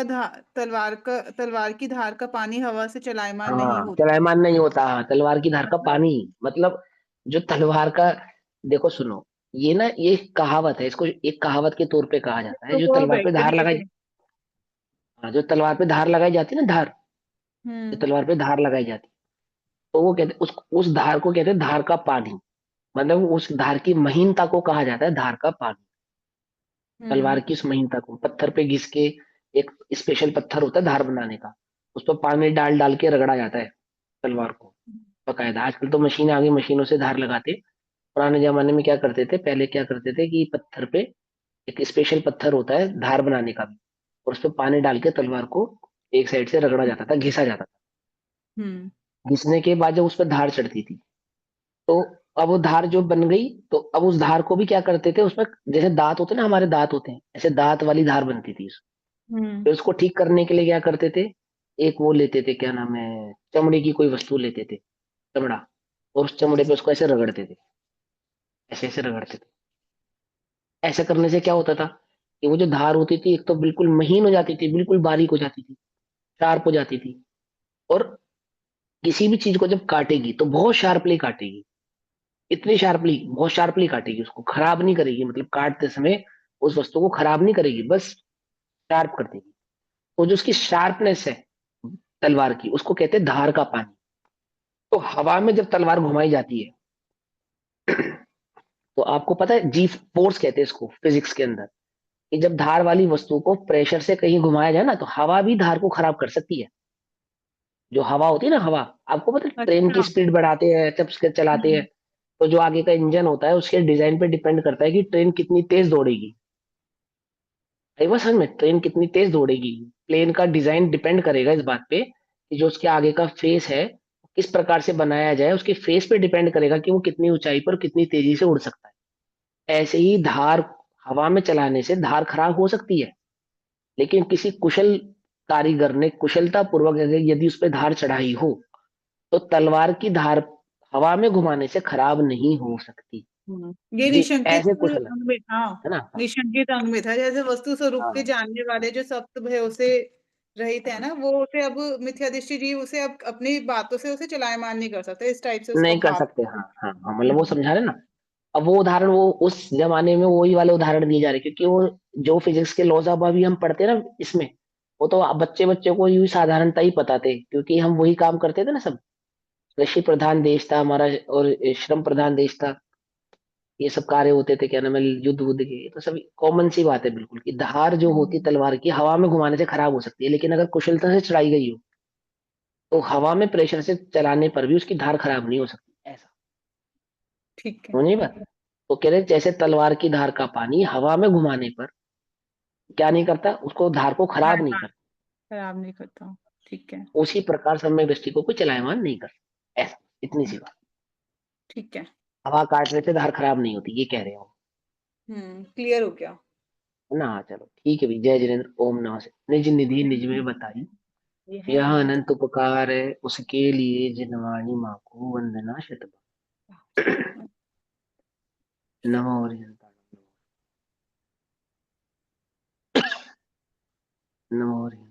की धार का पानी हवा से चलायमान नहीं हाँ होता। चलायमान नहीं होता, हाँ, तलवार की धार का मतलब पानी, मतलब जो तलवार का, देखो सुनो, ये ना ये कहावत है, इसको एक कहावत के तौर पे कहा जाता है। तो जो वर्ब तलवार है पे एक धार तरीके लगाई, से। हाँ, जो तलवार पे धार लगाई जाती है ना, धार, जो हम्म तलवार पे धार लगाई जाती है, तो वो कहते उस धार को कहते हैं धार का पानी। मतलब उस धार की महीनता को कहा जाता है धार का पानी। तलवार हम्म की उस महीनता को पत्थर पे घिस के, एक स्पेशल पत्थर होता है धार बनाने का, उस पर पानी डाल डाल के रगड़ा जाता है तलवार को बकायदा। आजकल तो मशीन आ गई, मशीनों से धार लगाते। पुराने जमाने में क्या करते थे, पहले क्या करते थे कि पत्थर पे एक स्पेशल पत्थर होता है धार बनाने का भी, और उस पर पानी डाल के तलवार को एक साइड से रगड़ा जाता था, घिसा जाता था। हम्म घिसने के बाद जब उस पर धार चढ़ती थी, तो अब वो धार जो बन गई, तो अब उस धार को भी क्या करते थे, उसमें जैसे दांत होते हैं ना, हमारे दांत होते हैं, ऐसे दांत वाली धार बनती थी। हम्म फिर उसको ठीक करने के लिए क्या करते थे, एक वो लेते थे, क्या नाम है, चमड़े की कोई वस्तु लेते थे, चमड़ा, और उस चमड़े पे उसको ऐसे रगड़ते थे, ऐसे ऐसे रगड़ते थे। ऐसा करने से क्या होता था कि वो जो धार होती थी, एक तो बिल्कुल महीन हो जाती थी, बिल्कुल बारीक हो जाती थी, शार्प हो जाती थी, और किसी भी चीज को जब काटेगी तो बहुत शार्पली काटेगी, इतनी शार्पली, बहुत शार्पली काटेगी, उसको खराब नहीं करेगी, मतलब काटते समय उस वस्तु को खराब नहीं करेगी, बस शार्प कर देगी। तो जो उसकी शार्पनेस है तलवार की, उसको कहते हैं धार का पानी। तो हवा में जब तलवार घुमाई जाती है, तो आपको पता है जी फोर्स कहते हैं इसको फिजिक्स के अंदर, कि जब धार वाली वस्तु को प्रेशर से कहीं घुमाया जाए ना, तो हवा भी धार को खराब कर सकती है। जो हवा होती है ना, हवा, आपको पता है ट्रेन की अच्छा। स्पीड बढ़ाते हैं जब उसके चलाते हैं, हम्म तो जो आगे का इंजन होता है उसके डिजाइन पे डिपेंड करता है कि ट्रेन कितनी तेज दौड़ेगी। सही बात समझ में, ट्रेन कितनी तेज दौड़ेगी, प्लेन का डिजाइन डिपेंड करेगा इस बात पे कि जो उसके आगे का फेस है किस प्रकार से बनाया जाए, उसके फेस पे डिपेंड करेगा कि वो कितनी ऊंचाई पर कितनी तेजी से उड़ सकता है। ऐसे ही धार, हवा में चलाने से धार खराब हो सकती है, लेकिन किसी कुशल कारीगर ने कुशलता पूर्वक यदि उस पर धार चढ़ाई हो, तो तलवार की धार हवा में घुमाने से खराब नहीं हो सकती। ये जी निशंकित ऐसे कुशल अंग में, हाँ, है ना। हाँ निशंकित अंग में था। जैसे वस्तु स्वरूप के हाँ, जानने वाले जो सप्त भयों से रहित है ना, वो उसे अब मिथ्यादृष्टि जीव उसे अब अपनी बातों से उसे चलायमान नहीं कर सकते, इस टाइप से उसका नहीं कर भाव। सकते, हाँ हाँ हाँ, मतलब वो हम्म समझा रहे ना। अब वो उदाहरण, वो उस जमाने में वही वाले उदाहरण दिए जा रहे, क्योंकि वो जो फिजिक्स के लॉज अब अभी हम पढ़ते हैं ना इसमें, वो तो बच्चे बच्चे को यूं साधारणता ही पता थे, क्योंकि हम वही काम करते थे ना सब। कृषि प्रधान देश था हमारा और श्रम प्रधान देश था, ये सब कार्य होते थे, क्या नाम है, युद्ध वुद्ध के, ये तो सब कॉमन सी बात है बिल्कुल, कि धार जो होती तलवार की हवा में घुमाने से खराब हो सकती है, लेकिन अगर कुशलता से चलाई गई हो तो हवा में प्रेशर से चलाने पर भी उसकी धार खराब नहीं हो सकती, ऐसा। ठीक है। समझिए बात। तो कह रहे जैसे तलवार की धार का पानी हवा में घुमाने पर क्या नहीं करता, उसको धार को खराब नहीं करता, खराब नहीं करता। ठीक है। उसी प्रकार सम्यक दृष्टि को कोई चलायमान नहीं करता, ऐसा, इतनी सी बात। ठीक है। हवा काटने से धार खराब नहीं होती, ये कह रहे हो क्लियर हो गया। ना। चलो ठीक है भाई, जय जिनेन्द्र, ओम नमः शिवाय। निज निधि निज में बताई, ये है यह अनंत। अनंत उपकार है, उसके लिए जिनवाणी माँ को वंदना शतबार। नमो हरिहंताय, नमो हरिहंताय।